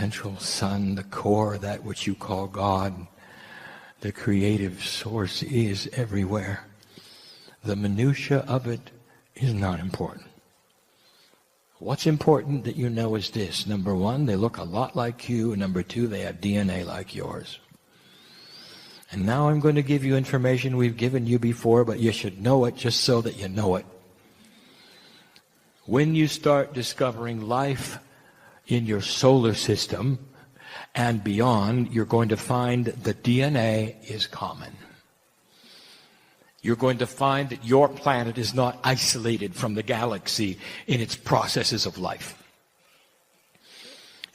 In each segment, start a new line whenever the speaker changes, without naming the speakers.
central sun, the core, that which you call God, the creative source, is everywhere. The minutia of it is not important. What's important that you know is this. Number one, they look a lot like you. And number two, they have DNA like yours. And now I'm going to give you information we've given you before, but you should know it just so that you know it. When you start discovering life in your solar system and beyond, you're going to find that DNA is common. You're going to find that your planet is not isolated from the galaxy in its processes of life.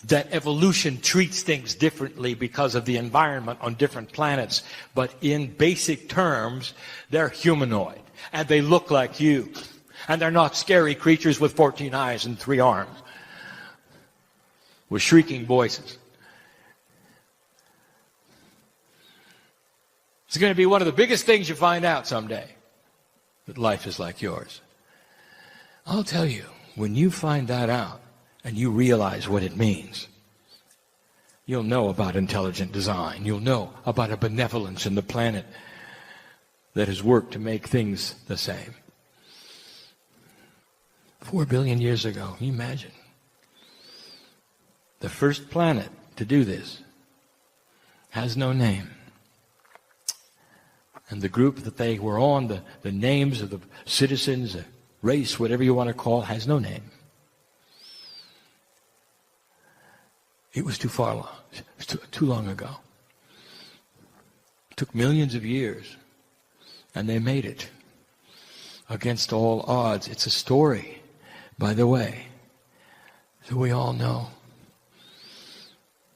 That evolution treats things differently because of the environment on different planets, but in basic terms, they're humanoid, and they look like you. And they're not scary creatures with 14 eyes and 3 arms, with shrieking voices. It's going to be one of the biggest things you find out someday, that life is like yours. I'll tell you, when you find that out and you realize what it means, you'll know about intelligent design. You'll know about a benevolence in the planet that has worked to make things the same. 4 billion years ago, can you imagine? The first planet to do this has no name. And the group that they were on, the names of the citizens, the race, whatever you want to call it, has no name. It was too far long. It was too long ago. It took millions of years. And they made it. Against all odds. It's a story, by the way, that we all know.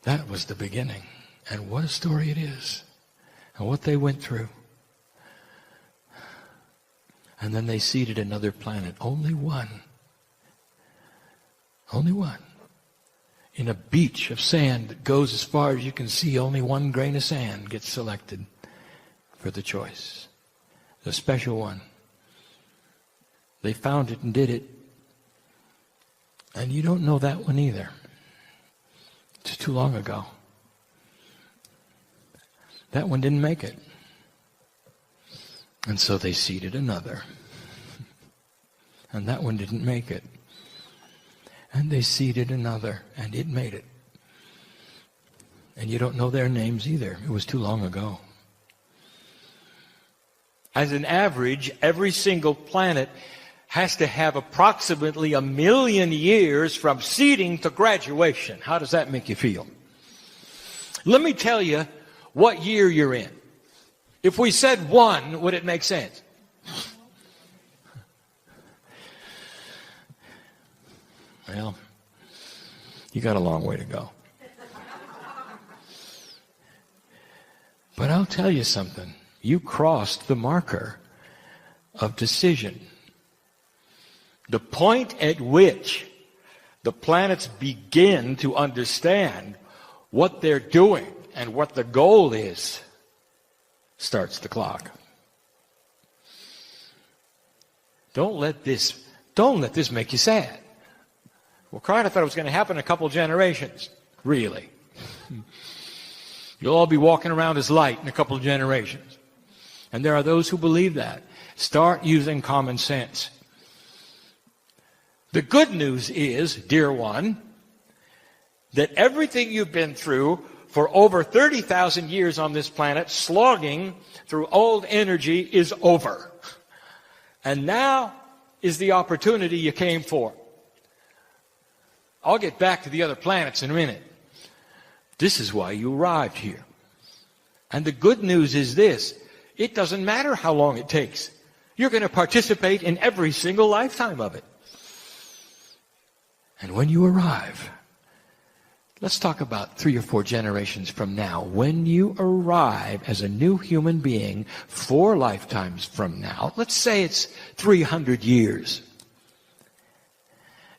That was the beginning. And what a story it is. And what they went through. And then they seeded another planet. Only one. Only one. In a beach of sand that goes as far as you can see, only one grain of sand gets selected for the choice. The special one. They found it and did it. And you don't know that one either. It's too long ago. That one didn't make it. And so they seeded another. And that one didn't make it. And they seeded another, and it made it. And you don't know their names either. It was too long ago. As an average, every single planet has to have approximately 1 million years from seeding to graduation. How does that make you feel? Let me tell you what year you're in. If we said 1, would it make sense? Well, you got a long way to go. But I'll tell you something. You crossed the marker of decision. The point at which the planets begin to understand what they're doing and what the goal is starts the clock. Don't let this make you sad. Well, Kryon, I thought it was going to happen in a couple generations. Really? You'll all be walking around as light in a couple of generations. And there are those who believe that. Start using common sense. The good news is, dear one, that everything you've been through for over 30,000 years on this planet, slogging through old energy, is over. And now is the opportunity you came for. I'll get back to the other planets in a minute. This is why you arrived here. And the good news is this. It doesn't matter how long it takes. You're going to participate in every single lifetime of it. And when you arrive, let's talk about 3 or 4 generations from now. When you arrive as a new human being 4 lifetimes from now, let's say it's 300 years.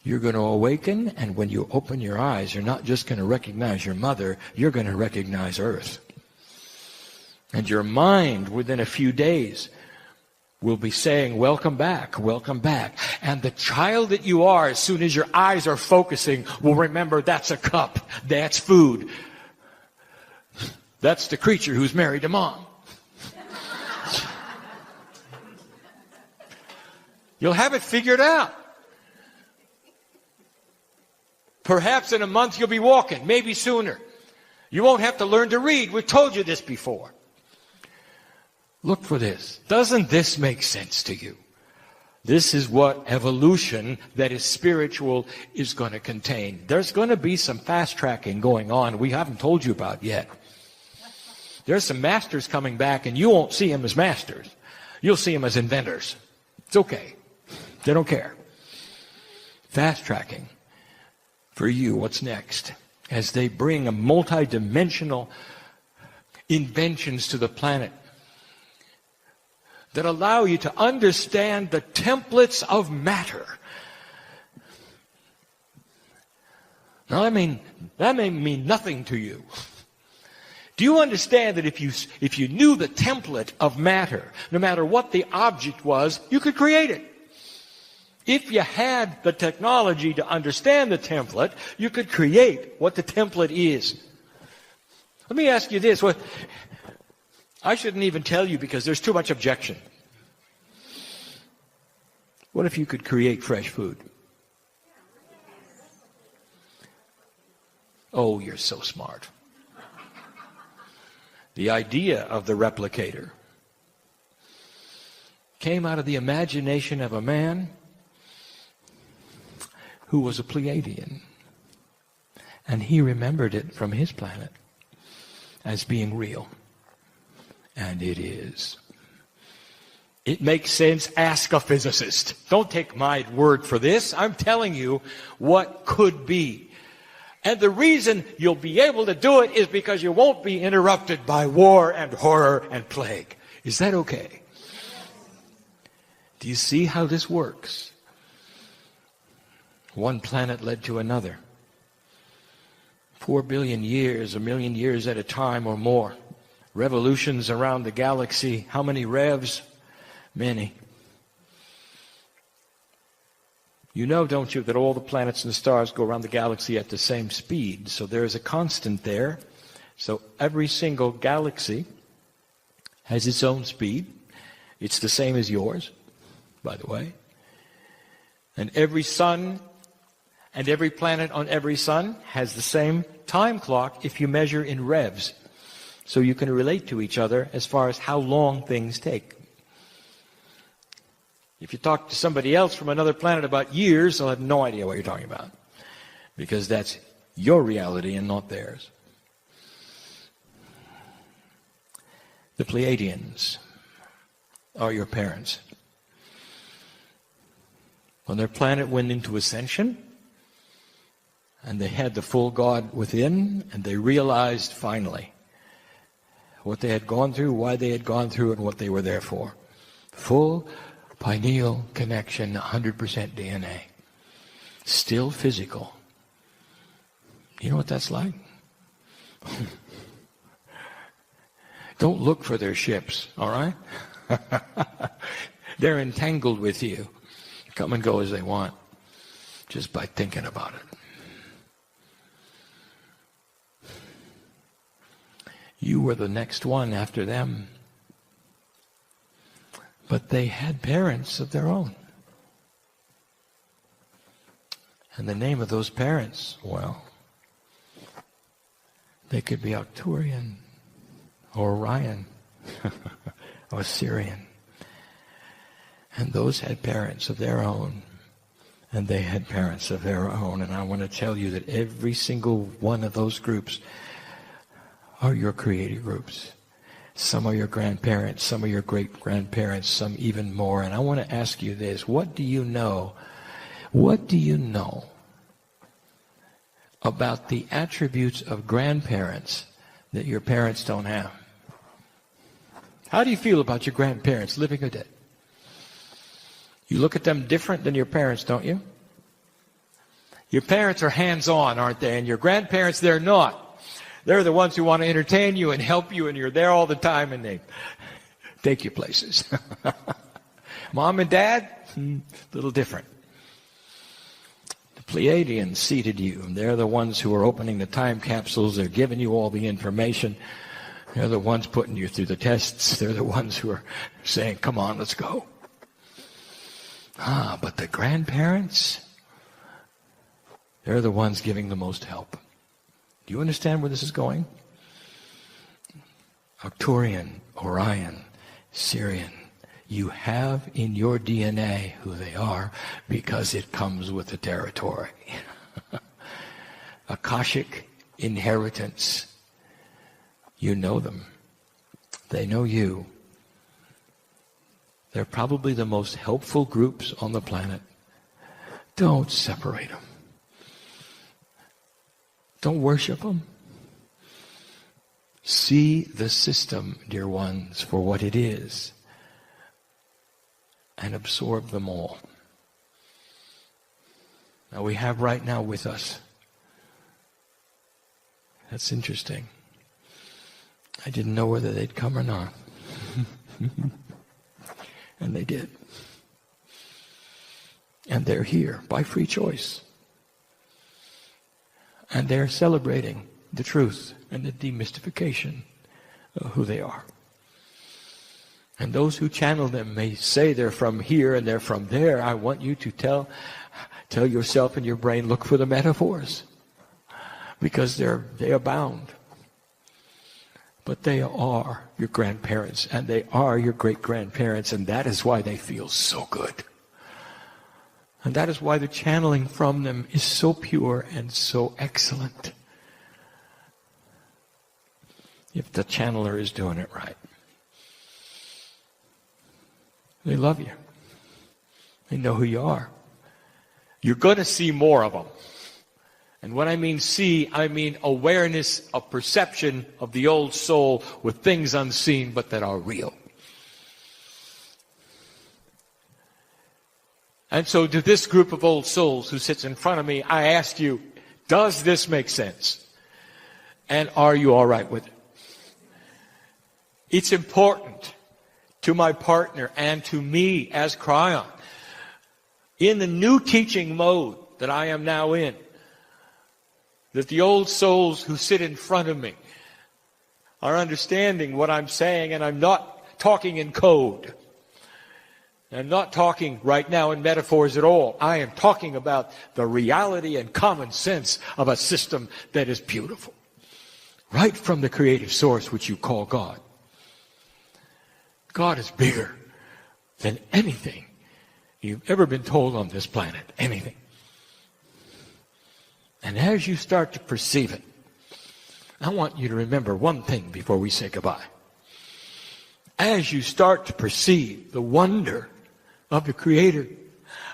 You're going to awaken, and when you open your eyes, you're not just going to recognize your mother, you're going to recognize Earth. And your mind, within a few days, will be saying, welcome back, welcome back. And the child that you are, as soon as your eyes are focusing, will remember that's a cup, that's food. That's the creature who's married to mom. You'll have it figured out. Perhaps in a month you'll be walking, maybe sooner. You won't have to learn to read. We've told you this before. Look for this. Doesn't this make sense to you? This is what evolution that is spiritual is going to contain. There's going to be some fast tracking going on we haven't told you about yet. There's some masters coming back, and you won't see them as masters. You'll see them as inventors. It's okay. They don't care. Fast tracking for you. What's next? As they bring a multidimensional inventions to the planet that allow you to understand the templates of matter. Now, that may mean nothing to you. Do you understand that if you knew the template of matter, no matter what the object was, you could create it? If you had the technology to understand the template, you could create what the template is. Let me ask you this. I shouldn't even tell you because there's too much objection. What if you could create fresh food? Oh, you're so smart. The idea of the replicator came out of the imagination of a man who was a Pleiadian. And he remembered it from his planet as being real. And it is. It makes sense. Ask a physicist. Don't take my word for this. I'm telling you what could be. And the reason you'll be able to do it is because you won't be interrupted by war and horror and plague. Is that okay? Do you see how this works? One planet led to another. 4 billion years, 1 million years at a time or more. Revolutions around the galaxy. How many revs? Many. You know, don't you, that all the planets and the stars go around the galaxy at the same speed. So there is a constant there. So every single galaxy has its own speed. It's the same as yours, by the way. And every sun and every planet on every sun has the same time clock if you measure in revs. So you can relate to each other as far as how long things take. If you talk to somebody else from another planet about years, they'll have no idea what you're talking about. Because that's your reality and not theirs. The Pleiadians are your parents. When their planet went into ascension, and they had the full God within, and they realized finally what they had gone through, why they had gone through, and what they were there for. Full pineal connection, 100% DNA. Still physical. You know what that's like? Don't look for their ships, all right? They're entangled with you. Come and go as they want, just by thinking about it. You were the next one after them. But they had parents of their own. And the name of those parents, well, they could be Arcturian or Orion or Sirian. And those had parents of their own. And they had parents of their own. And I want to tell you that every single one of those groups are your creative groups. Some are your grandparents, some are your great-grandparents, some even more. And I want to ask you this. What do you know? What do you know about the attributes of grandparents that your parents don't have? How do you feel about your grandparents, living or dead? You look at them different than your parents, don't you? Your parents are hands-on, aren't they? And your grandparents, they're not. They're the ones who want to entertain you and help you, and you're there all the time, and they take you places. Mom and Dad, a little different. The Pleiadians seated you. They're the ones who are opening the time capsules. They're giving you all the information. They're the ones putting you through the tests. They're the ones who are saying, come on, let's go. But the grandparents, they're the ones giving the most help. Do you understand where this is going? Arcturian, Orion, Syrian. You have in your DNA who they are because it comes with the territory. Akashic inheritance. You know them. They know you. They're probably the most helpful groups on the planet. Don't separate them. Don't worship them. See the system, dear ones, for what it is, and absorb them all. Now we have right now with us. That's interesting. I didn't know whether they'd come or not. And they did. And they're here by free choice. And they're celebrating the truth and the demystification of who they are. And those who channel them may say they're from here and they're from there. I want you to tell yourself and your brain, look for the metaphors. Because they abound. But they are your grandparents, and they are your great-grandparents, and that is why they feel so good. And that is why the channeling from them is so pure and so excellent. If the channeler is doing it right. They love you. They know who you are. You're going to see more of them. And when I mean see, I mean awareness of perception of the old soul with things unseen but that are real. And so to this group of old souls who sits in front of me, I ask you, does this make sense? And are you all right with it? It's important to my partner and to me as Kryon, in the new teaching mode that I am now in, that the old souls who sit in front of me are understanding what I'm saying, and I'm not talking in code. I'm not talking right now in metaphors at all. I am talking about the reality and common sense of a system that is beautiful. Right from the creative source which you call God. God is bigger than anything you've ever been told on this planet. Anything. And as you start to perceive it, I want you to remember one thing before we say goodbye. As you start to perceive the wonder of the Creator,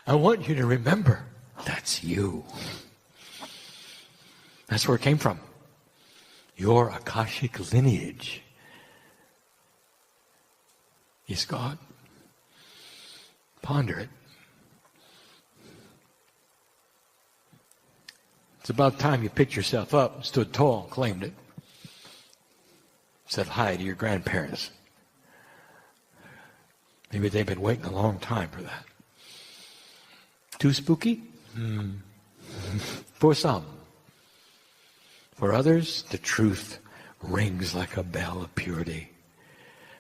I want you to remember that's you. That's where it came from. Your Akashic lineage is God. Ponder it. It's about time you picked yourself up, stood tall, and claimed it. Said hi to your grandparents. Maybe they've been waiting a long time for that. Too spooky? For some. For others, the truth rings like a bell of purity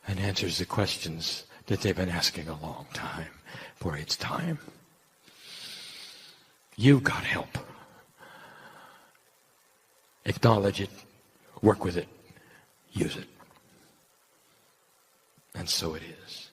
and answers the questions that they've been asking a long time. For it's time. You've got help. Acknowledge it, work with it, use it. And so it is.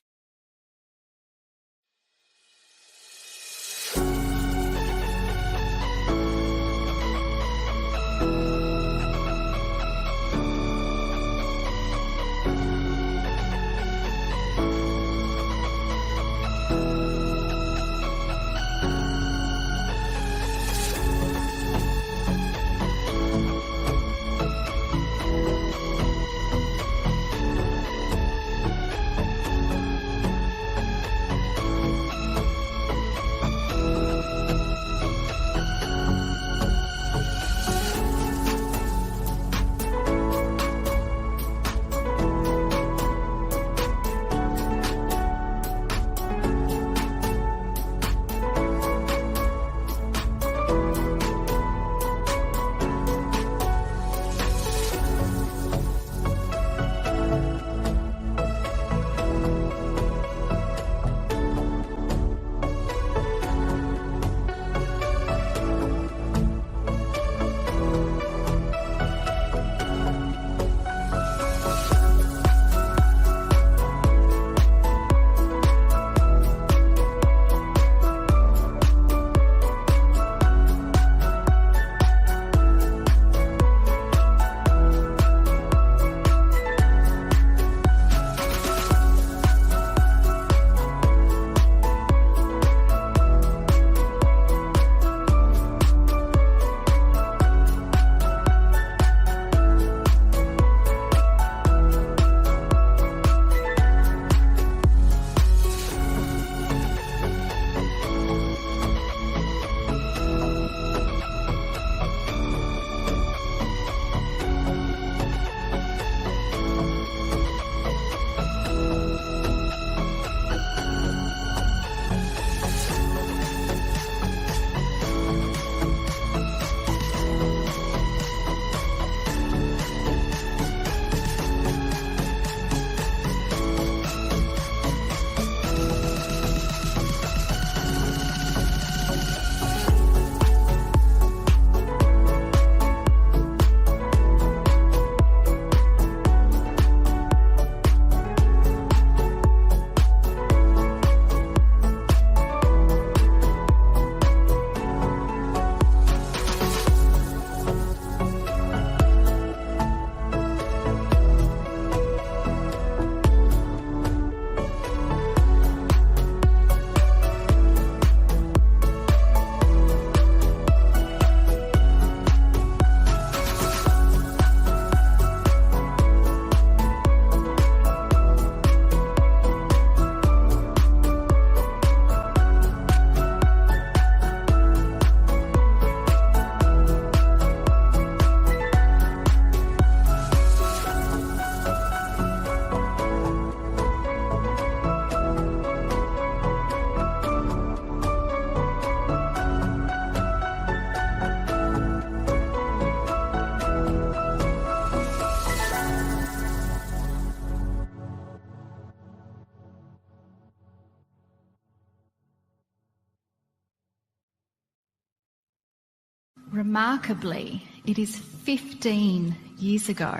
Remarkably, it is 15 years ago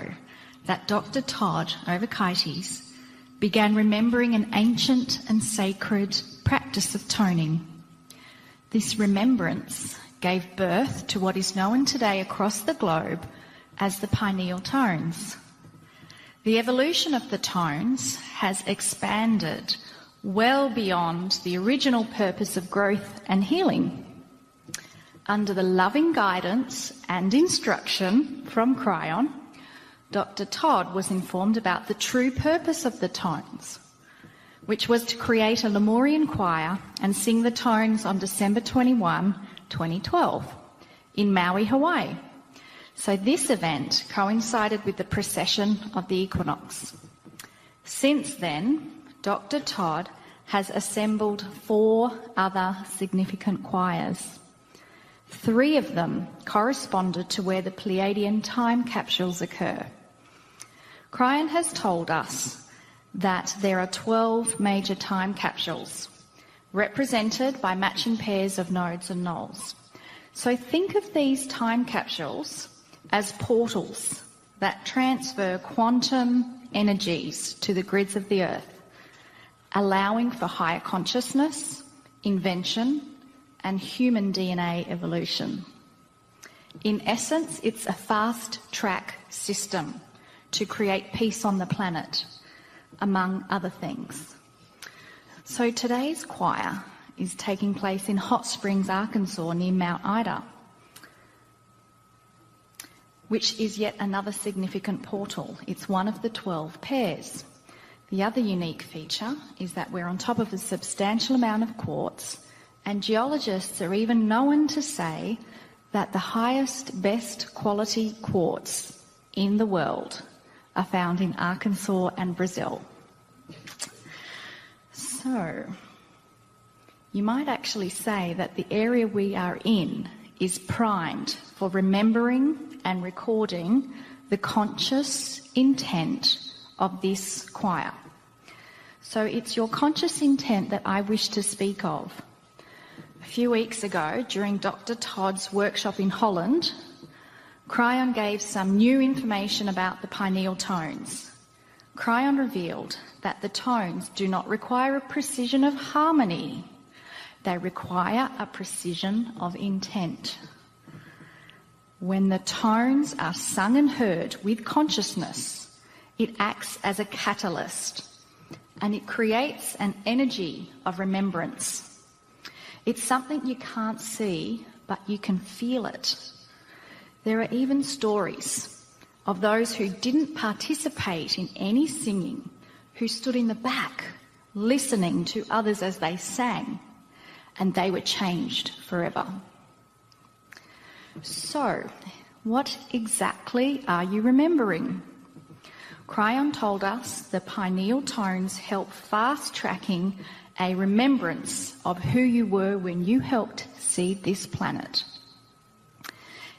that Dr. Todd Overkaitis began remembering an ancient and sacred practice of toning. This remembrance gave birth to what is known today across the globe as the pineal tones. The evolution of the tones has expanded well beyond the original purpose of growth and healing. Under the loving guidance and instruction from Kryon, Dr. Todd was informed about the true purpose of the tones, which was to create a Lemurian choir and sing the tones on December 21, 2012, in Maui, Hawaii. So this event coincided with the precession of the equinox. Since then, Dr. Todd has assembled 4 other significant choirs. 3 of them corresponded to where the Pleiadian time capsules occur. Kryon has told us that there are 12 major time capsules, represented by matching pairs of nodes and nulls. So think of these time capsules as portals that transfer quantum energies to the grids of the Earth, allowing for higher consciousness, invention, and human DNA evolution. In essence, it's a fast-track system to create peace on the planet, among other things. So today's choir is taking place in Hot Springs, Arkansas, near Mount Ida, which is yet another significant portal. It's one of the 12 pairs. The other unique feature is that we're on top of a substantial amount of quartz, and geologists are even known to say that the highest, best quality quartz in the world are found in Arkansas and Brazil. So, you might actually say that the area we are in is primed for remembering and recording the conscious intent of this choir. So it's your conscious intent that I wish to speak of. A few weeks ago, during Dr. Todd's workshop in Holland, Kryon gave some new information about the pineal tones. Kryon revealed that the tones do not require a precision of harmony. They require a precision of intent. When the tones are sung and heard with consciousness, it acts as a catalyst, and it creates an energy of remembrance. It's something you can't see, but you can feel it. There are even stories of those who didn't participate in any singing, who stood in the back, listening to others as they sang, and they were changed forever. So, what exactly are you remembering? Kryon told us the pineal tones help fast-tracking a remembrance of who you were when you helped seed this planet.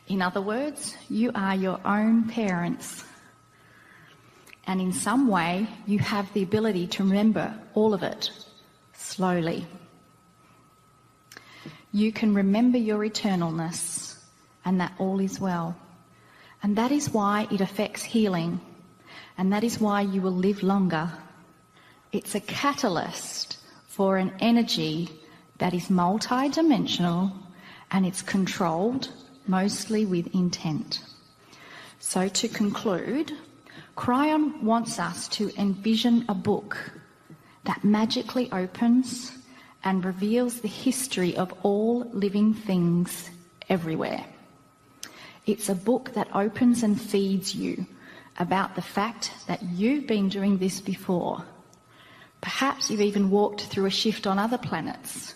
In other words, you are your own parents. And in some way, you have the ability to remember all of it slowly. You can remember your eternalness and that all is well. And that is why it affects healing. And that is why you will live longer. It's a catalyst for an energy that is multidimensional, and it's controlled mostly with intent. So to conclude, Kryon wants us to envision a book that magically opens and reveals the history of all living things everywhere. It's a book that opens and feeds you about the fact that you've been doing this before. Perhaps you've even walked through a shift on other planets,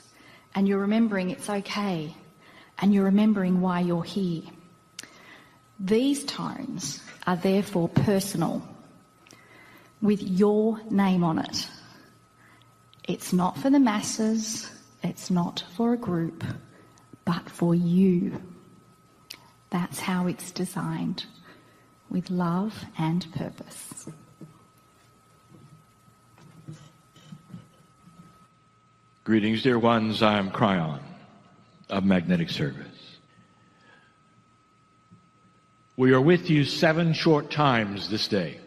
and you're remembering it's okay, and you're remembering why you're here. These tones are therefore personal, with your name on it. It's not for the masses, it's not for a group, but for you. That's how it's designed, with love and purpose.
Greetings, dear ones. I'm Kryon of Magnetic Service. We are with you 7 short times this day.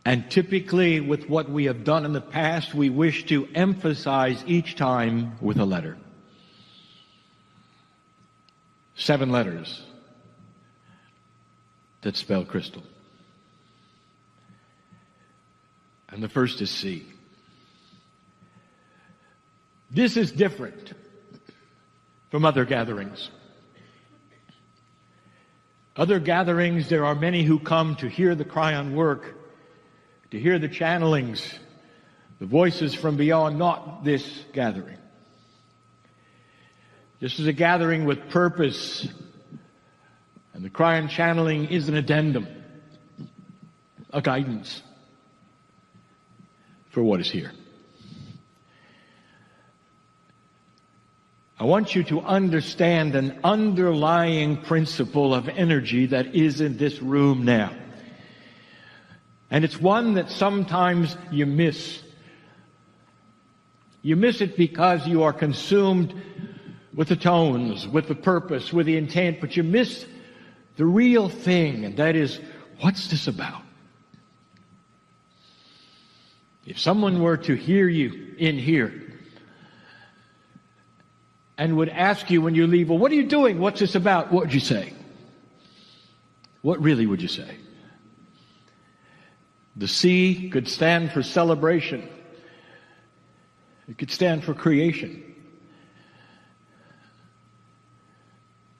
And typically, with what we have done in the past, we wish to emphasize each time with a letter. 7 letters that spell crystal. And the first is C. This is different from other gatherings. Other gatherings, there are many who come to hear the Kryon work, to hear the channelings, the voices from beyond. Not this gathering. This is a gathering with purpose, and the Kryon channeling is an addendum, a guidance for what is here. I want you to understand an underlying principle of energy that is in this room now. And it's one that sometimes you miss. You miss it because you are consumed with the tones, with the purpose, with the intent, but you miss the real thing, and that is, what's this about? If someone were to hear you in here and would ask you when you leave, well, what are you doing? What's this about? What would you say? What really would you say? The C could stand for celebration. It could stand for creation.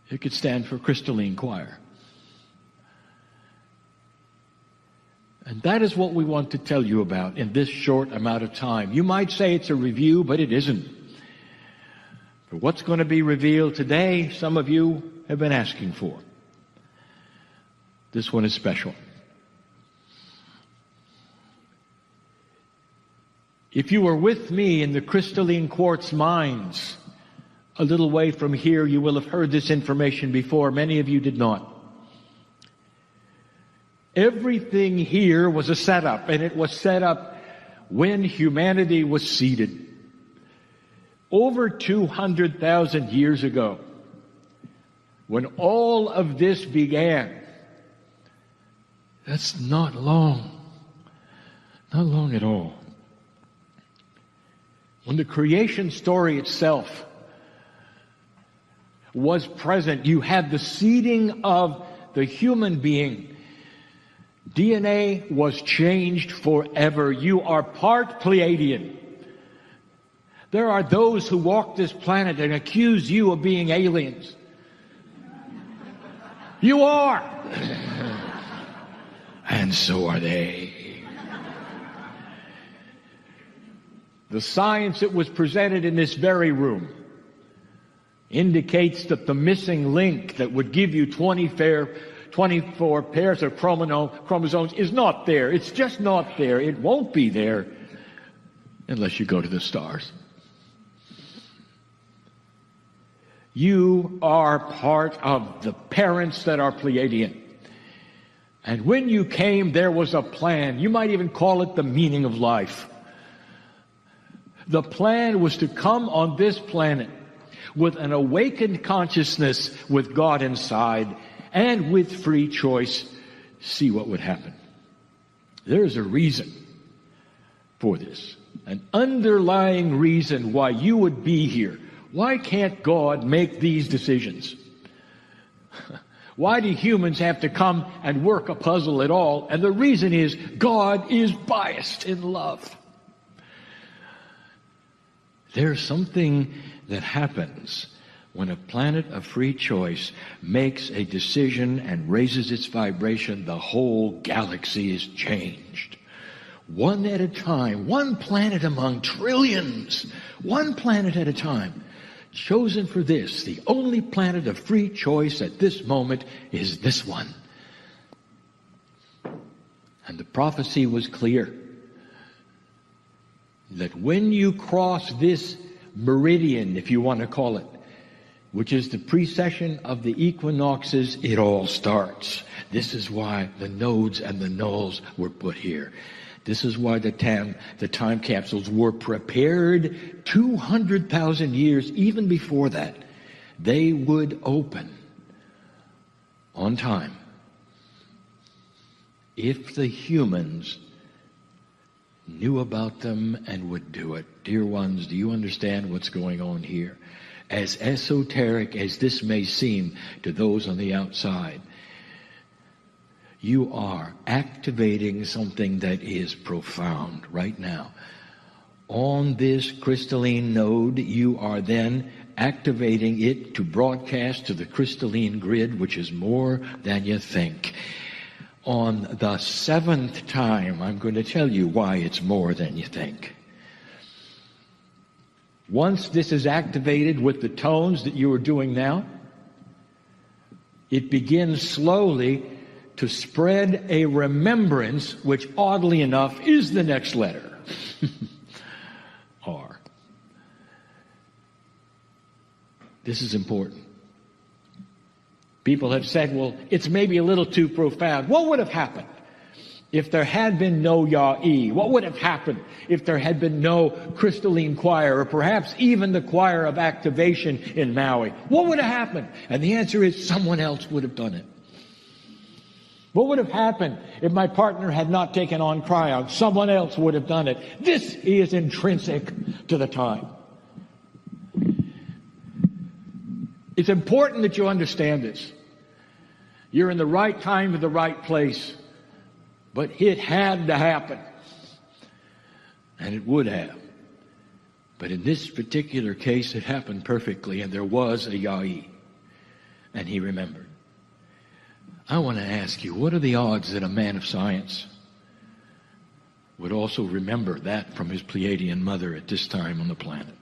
It could stand for crystalline choir. And that is what we want to tell you about in this short amount of time. You might say it's a review, but it isn't. For what's going to be revealed today, some of you have been asking for. This one is special. If you were with me in the crystalline quartz mines, a little way from here, you will have heard this information before. Many of you did not. Everything here was a setup, and it was set up when humanity was seeded. Over 200,000 years ago, when all of this began. That's not long. Not long at all. When the creation story itself was present, you had the seeding of the human being. DNA was changed forever. You are part Pleiadian. There are those who walk this planet and accuse you of being aliens. You are. And so are they. The science that was presented in this very room indicates that the missing link that would give you 24 pairs of chromosomes is not there. It's just not there. It won't be there unless you go to the stars. You are part of the parents that are Pleiadian. And when you came, there was a plan. You might even call it the meaning of life. The plan was to come on this planet with an awakened consciousness with God inside and with free choice, see what would happen. There is a reason for this, an underlying reason why you would be here. Why can't God make these decisions? Why do humans have to come and work a puzzle at all? And the reason is God is biased in love. There's something that happens when a planet of free choice makes a decision and raises its vibration. The whole galaxy is changed. One at a time, one planet among trillions, one planet at a time. Chosen for this, the only planet of free choice at this moment is this one. And the prophecy was clear that when you cross this meridian, if you want to call it, which is the precession of the equinoxes, it all starts. This is why the nodes and the nulls were put here. This is why the time capsules were prepared 200,000 years, even before that. They would open. on time. If the humans knew about them and would do it. Dear ones, do you understand what's going on here? As esoteric as this may seem to those on the outside, you are activating something that is profound right now. On this crystalline node, you are then activating it to broadcast to the crystalline grid, which is more than you think. On the 7th time, I'm going to tell you why it's more than you think. Once this is activated with the tones that you are doing now, it begins slowly to spread a remembrance, which oddly enough is the next letter. R. This is important. People have said, well, it's maybe a little too profound. What would have happened if there had been no Ya'i? What would have happened if there had been no crystalline choir, or perhaps even the choir of activation in Maui? What would have happened? And the answer is someone else would have done it. What would have happened if my partner had not taken on Kryon? Someone else would have done it. This is intrinsic to the time. It's important that you understand this. You're in the right time at the right place, but it had to happen. And it would have. But in this particular case, it happened perfectly, and there was a Ya'i. And he remembered. I want to ask you, what are the odds that a man of science would also remember that from his Pleiadian mother at this time on the planet?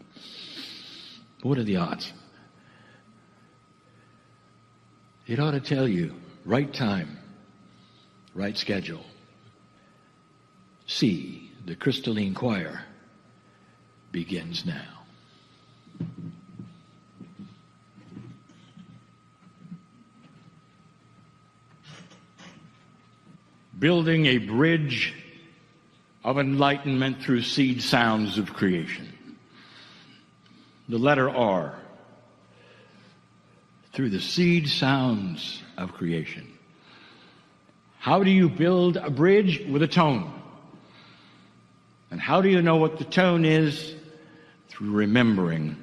What are the odds? It ought to tell you, right time, right schedule. C, the crystalline choir, begins now. Building a bridge of enlightenment through seed sounds of creation. The letter R. Through the seed sounds of creation. How do you build a bridge? With a tone. And how do you know what the tone is? Through remembering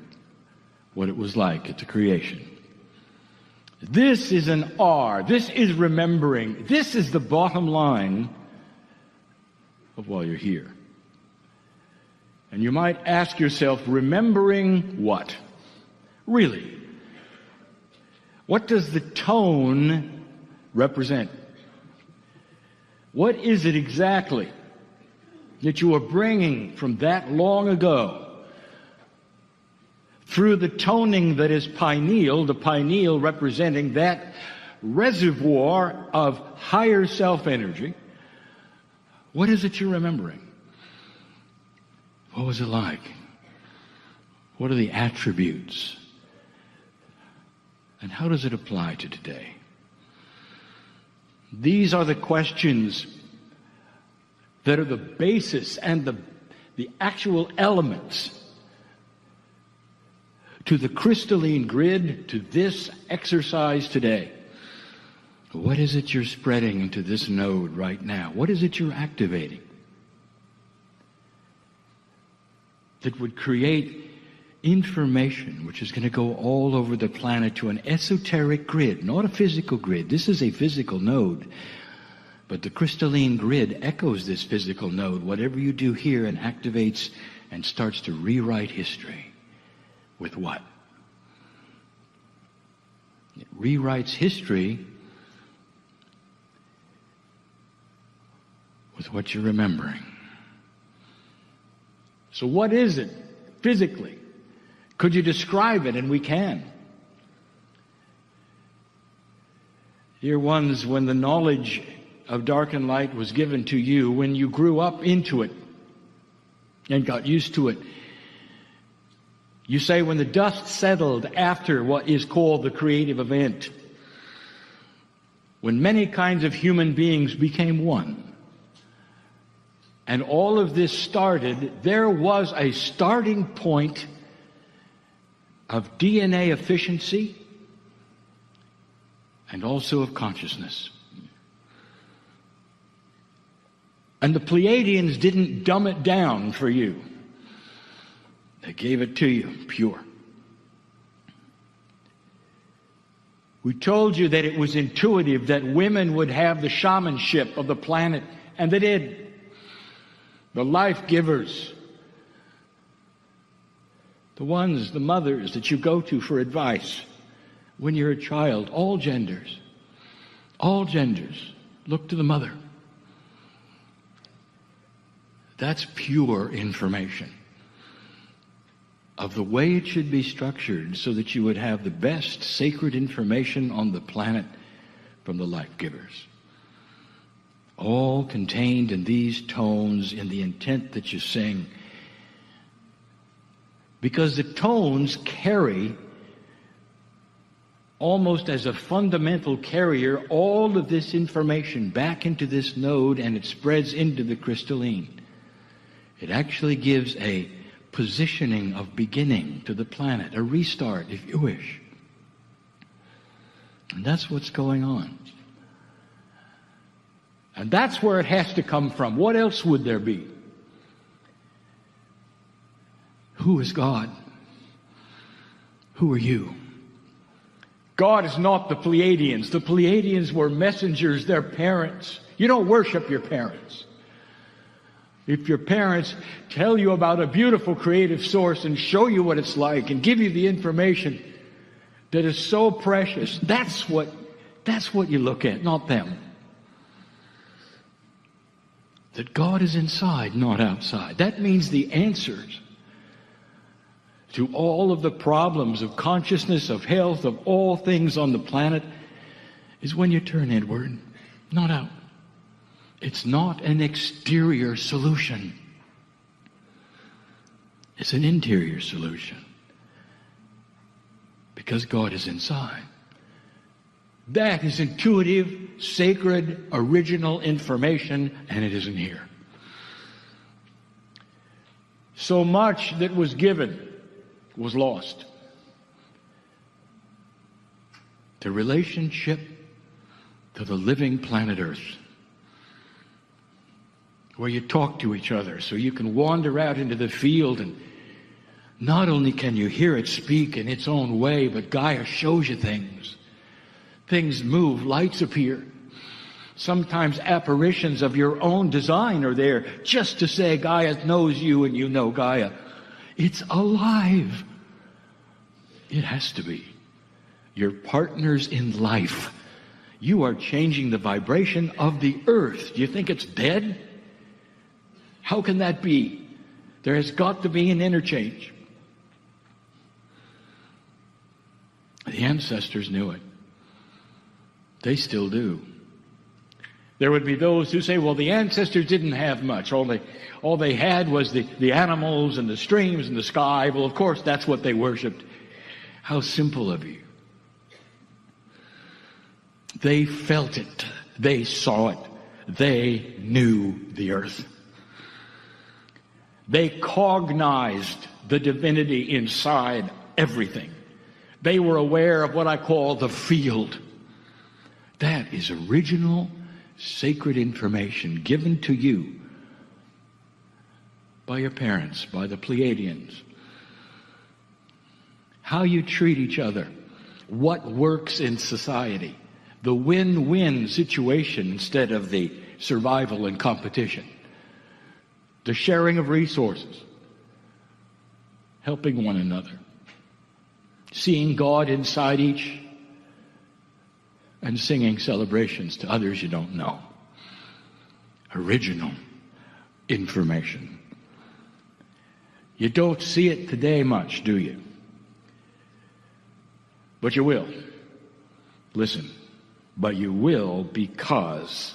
what it was like at the creation. This is an R. This is remembering. This is the bottom line of why you're here. And you might ask yourself, remembering what? Really? What does the tone represent? What is it exactly that you are bringing from that long ago through the toning that is pineal, the pineal representing that reservoir of higher self-energy? What is it you're remembering? What was it like? What are the attributes? And how does it apply to today? These are the questions that are the basis and the actual elements to the crystalline grid, to this exercise today. What is it you're spreading into this node right now? What is it you're activating that would create information which is going to go all over the planet to an esoteric grid, not a physical grid? This is a physical node, but the crystalline grid echoes this physical node. Whatever you do here and activates and starts to rewrite history. With what? It rewrites history with what you're remembering. So what is it physically? Could you describe it? And we can. Dear ones, when the knowledge of dark and light was given to you, when you grew up into it and got used to it, you say when the dust settled after what is called the creative event, when many kinds of human beings became one, and all of this started, there was a starting point of DNA efficiency
and also of consciousness. And the Pleiadians didn't dumb it down for you. They gave it to you pure. We told you that it was intuitive that women would have the shamanship of the planet, and they did. The life givers, the ones, the mothers that you go to for advice when you're a child, all genders, look to the mother. That's pure information of the way it should be structured so that you would have the best sacred information on the planet from the life givers. All contained in these tones in the intent that you sing. Because the tones carry, almost as a fundamental carrier, all of this information back into this node, and it spreads into the crystalline. It actually gives a positioning of beginning to the planet, a restart, if you wish. And that's what's going on. And that's where it has to come from. What else would there be? Who is God? Who are you? God is not the Pleiadians. The Pleiadians were messengers, they're parents. You don't worship your parents. If your parents tell you about a beautiful creative source and show you what it's like and give you the information that is so precious, that's what you look at, not them. That God is inside, not outside. That means the answers to all of the problems of consciousness, of health, of all things on the planet is when you turn inward, not out. It's not an exterior solution. It's an interior solution. Because God is inside. That is intuitive, sacred, original information, and it isn't here. So much that was given was lost. The relationship to the living planet Earth, where you talk to each other so you can wander out into the field, and not only can you hear it speak in its own way, but Gaia shows you things. Things move, lights appear. Sometimes apparitions of your own design are there just to say Gaia knows you and you know Gaia. It's alive. It has to be. Your partners in life. You are changing the vibration of the earth. Do you think it's dead? How can that be? There has got to be an interchange. The ancestors knew it. They still do. There would be those who say, well, the ancestors didn't have much. All they had was the animals and the streams and the sky. Well, of course, that's what they worshipped. How simple of you. They felt it. They saw it. They knew the earth. They cognized the divinity inside everything. They were aware of what I call the field. That is original, sacred information given to you by your parents, by the Pleiadians. How you treat each other, what works in society, the win-win situation instead of the survival and competition, the sharing of resources, helping one another, seeing God inside each, and singing celebrations to others you don't know. Original information. You don't see it today much, do you? But you will. Listen. But you will because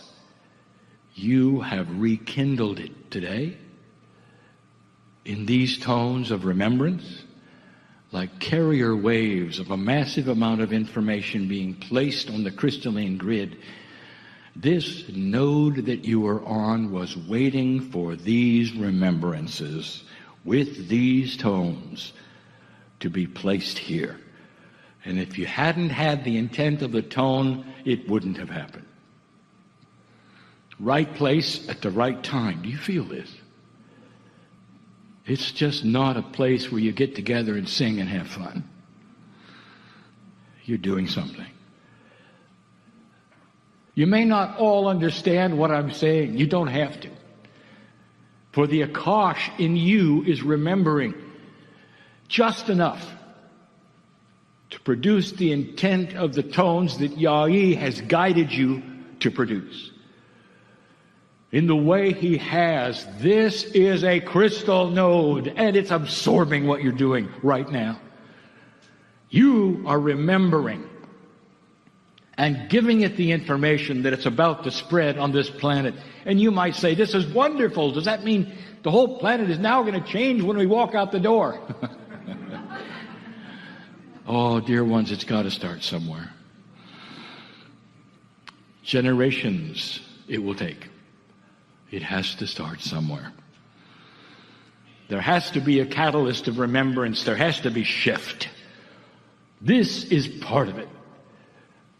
you have rekindled it today in these tones of remembrance, like carrier waves of a massive amount of information being placed on the crystalline grid. This node that you are on was waiting for these remembrances with these tones to be placed here, And if you hadn't had the intent of the tone, it wouldn't have happened. Right place at the right time. Do you feel this? It's just not a place where you get together and sing and have fun. You're doing something. You may not all understand what I'm saying. You don't have to. For the Akash in you is remembering just enough to produce the intent of the tones that Ya'i has guided you to produce. In the way he has, this is a crystal node, and it's absorbing what you're doing right now. You are remembering and giving it the information that it's about to spread on this planet. And you might say, this is wonderful. Does that mean the whole planet is now going to change when we walk out the door? Oh, dear ones, it's got to start somewhere. Generations it will take. It has to start somewhere. There has to be a catalyst of remembrance. There has to be shift. This is part of it.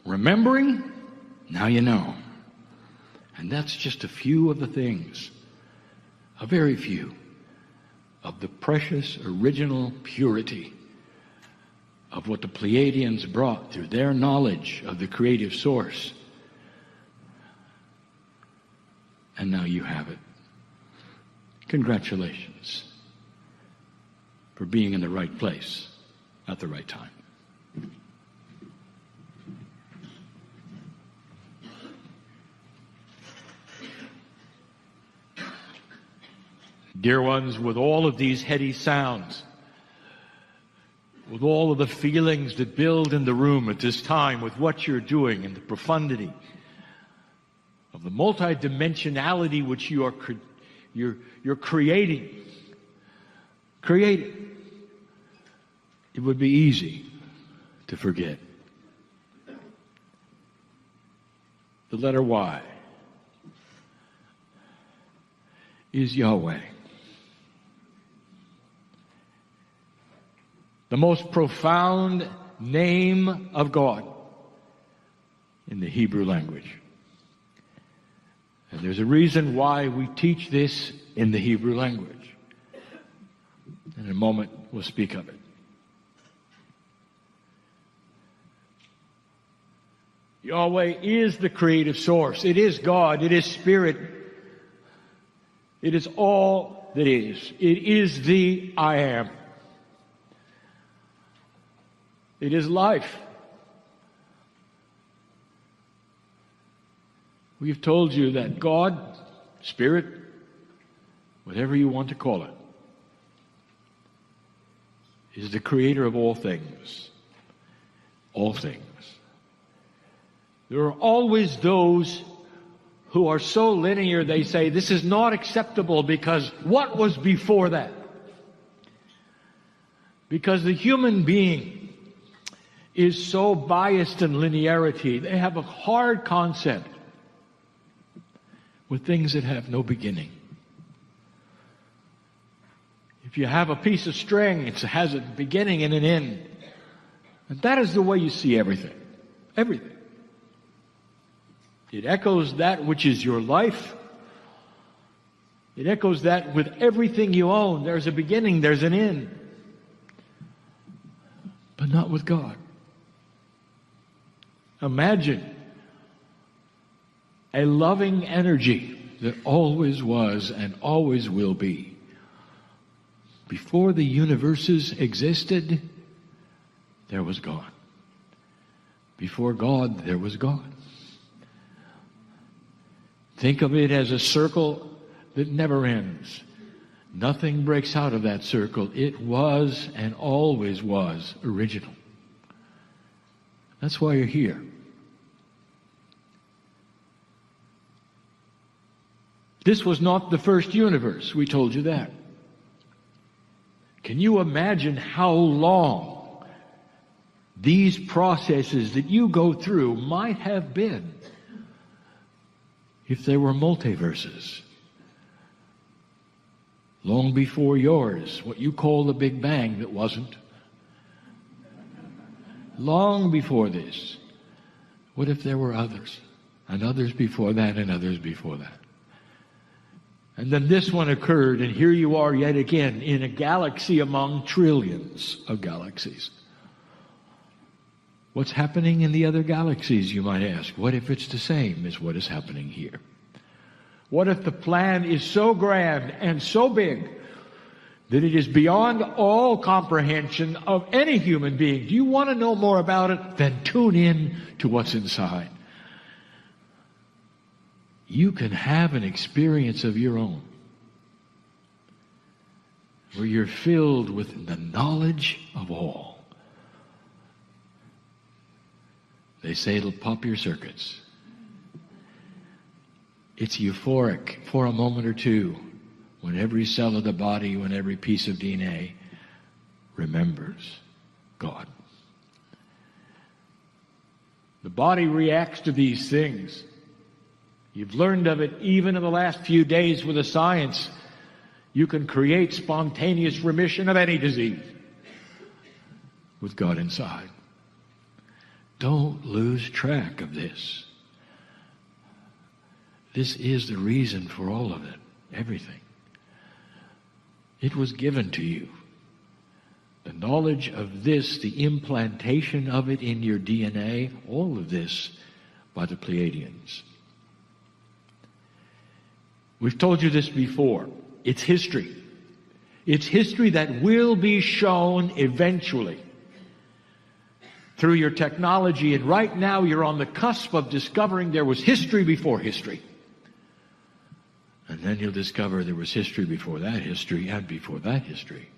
Remembering, now you know. And that's just a few of the things, a very few, of the precious original purity of what the Pleiadians brought through their knowledge of the creative source. And now you have it. Congratulations for being in the right place at the right time. Dear ones, with all of these heady sounds, with all of the feelings that build in the room at this time, with what you're doing and the profundity of the multidimensionality which you're creating, it would be easy to forget. The letter Y is Yahweh. The most profound name of God in the Hebrew language. And there's a reason why we teach this in the Hebrew language. In a moment, we'll speak of it. Yahweh is the creative source. It is God. It is Spirit. It is all that is. It is the I am. It is life. We've told you that God, Spirit, whatever you want to call it, is the creator of all things. All things. There are always those who are so linear they say this is not acceptable because what was before that? Because the human being is so biased in linearity. They have a hard concept with things that have no beginning. If you have a piece of string, it has a beginning and an end. And that is the way you see everything. Everything. It echoes that which is your life. It echoes that with everything you own. There's a beginning, there's an end. But not with God. Imagine a loving energy that always was and always will be. Before the universes existed, there was God. Before God, there was God. Think of it as a circle that never ends. Nothing breaks out of that circle. It was and always was original. That's why you're here. This was not the first universe. We told you that. Can you imagine how long these processes that you go through might have been if they were multiverses? Long before yours, what you call the Big Bang that wasn't. long before this, what if there were others, and others before that, and others before that? And then this one occurred, and here you are yet again in a galaxy among trillions of galaxies. What's happening in the other galaxies, you might ask? What if it's the same as what is happening here? What if the plan is so grand and so big that it is beyond all comprehension of any human being? Do you want to know more about it? Then tune in to what's inside. You can have an experience of your own where you're filled with the knowledge of all. They say it'll pop your circuits. It's euphoric for a moment or two when every cell of the body, when every piece of DNA remembers God. The body reacts to these things. You've learned of it even in the last few days with the science. You can create spontaneous remission of any disease with God inside. Don't lose track of this. This is the reason for all of it, everything. It was given to you. The knowledge of this, the implantation of it in your DNA, all of this by the Pleiadians. We've told you this before. It's history. It's history that will be shown eventually through your technology. And right now you're on the cusp of discovering there was history before history. And then you'll discover there was history before that history and before that history.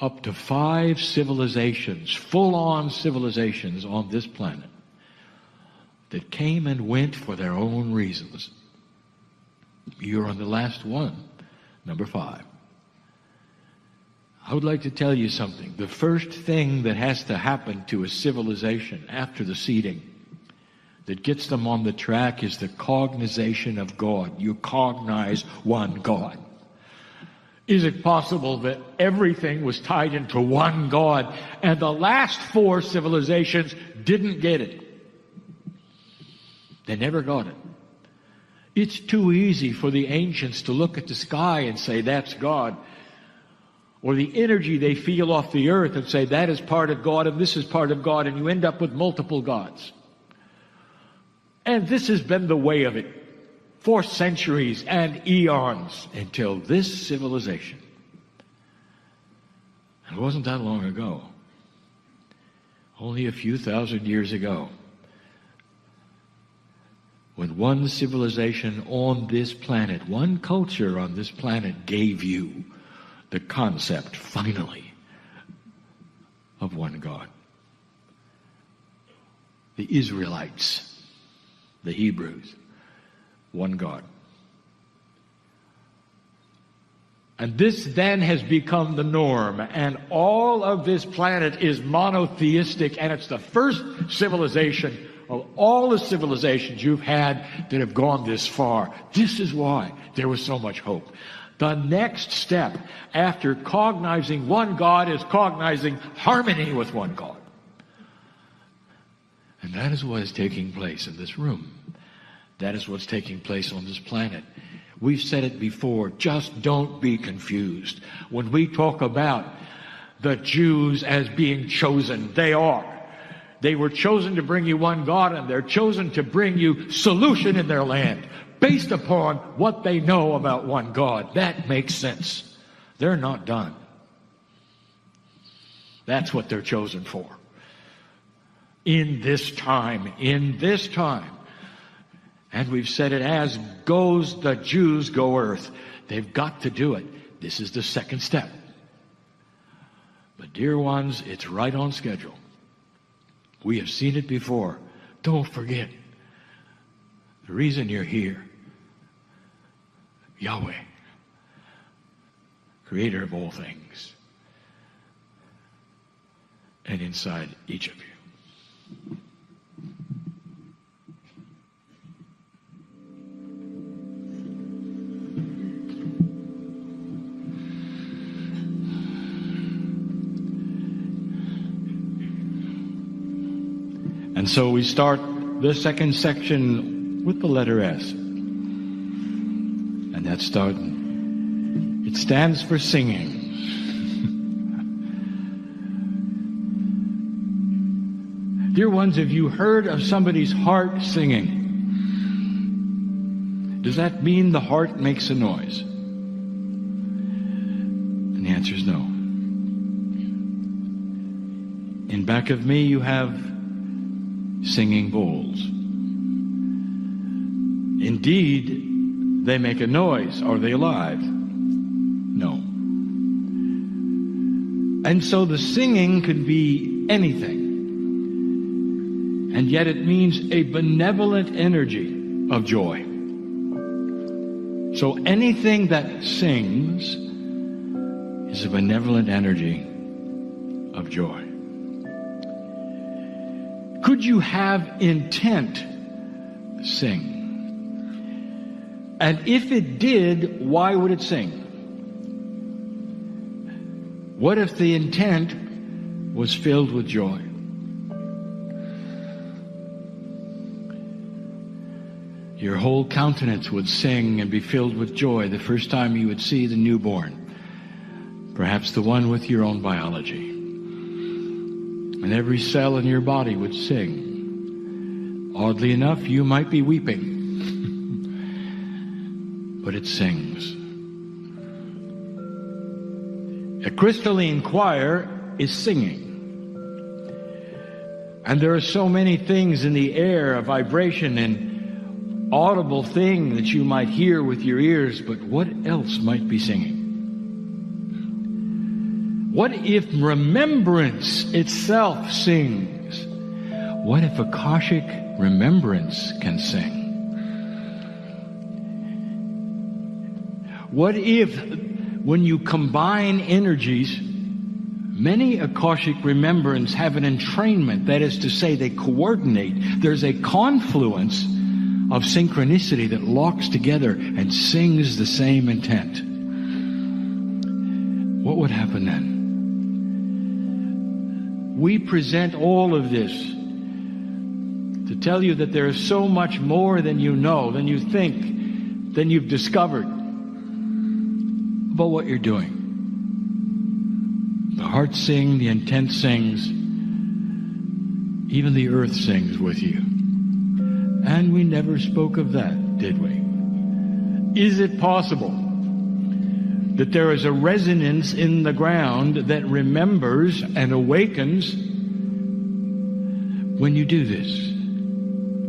Up to 5 civilizations, full-on civilizations on this planet that came and went for their own reasons. You're on the last one, number 5. I would like to tell you something. The first thing that has to happen to a civilization after the seeding that gets them on the track is the cognization of God. You cognize one God. Is it possible that everything was tied into one God and the last 4 civilizations didn't get it? They never got it. It's too easy for the ancients to look at the sky and say, that's God. Or the energy they feel off the earth and say, that is part of God and this is part of God, and you end up with multiple gods. And this has been the way of it for centuries and eons until this civilization. And it wasn't that long ago. Only a few thousand years ago. When one civilization on this planet, one culture on this planet gave you the concept, finally, of one God. The Israelites, the Hebrews, one God. And this then has become the norm, and all of this planet is monotheistic, and it's the first civilization of all the civilizations you've had that have gone this far. This is why there was so much hope. The next step after cognizing one God is cognizing harmony with one God. And that is what is taking place in this room. That is what's taking place on this planet. We've said it before, just don't be confused. When we talk about the Jews as being chosen, they are. They were chosen to bring you one God, and they're chosen to bring you solution in their land based upon what they know about one God. That makes sense. They're not done. That's what they're chosen for. In this time. And we've said it, as goes the Jews, go earth. They've got to do it. This is the second step. But dear ones, it's right on schedule. We have seen it before. Don't forget the reason you're here. Yahweh, creator of all things. And inside each of you. And so we start the second section with the letter S. And that's starting. It stands for singing. Dear ones, have you heard of somebody's heart singing? Does that mean the heart makes a noise? And the answer is no. In back of me you have singing bowls. Indeed, they make a noise. Are they alive? No. And so the singing could be anything. And yet it means a benevolent energy of joy. So anything that sings is a benevolent energy of joy. Could you have intent sing? And if it did, why would it sing? What if the intent was filled with joy? Your whole countenance would sing and be filled with joy the first time you would see the newborn, perhaps the one with your own biology. And every cell in your body would sing. Oddly enough, you might be weeping, but it sings. A crystalline choir is singing. And there are so many things in the air, a vibration and audible thing that you might hear with your ears, but what else might be singing? What if remembrance itself sings? What if Akashic remembrance can sing? What if, when you combine energies, many Akashic remembrance have an entrainment, that is to say, they coordinate. There's a confluence of synchronicity that locks together and sings the same intent. What would happen then? We present all of this to tell you that there is so much more than you know, than you think, than you've discovered about what you're doing. The heart sings, the intent sings, even the earth sings with you. And we never spoke of that, did we? Is it possible that there is a resonance in the ground that remembers and awakens when you do this?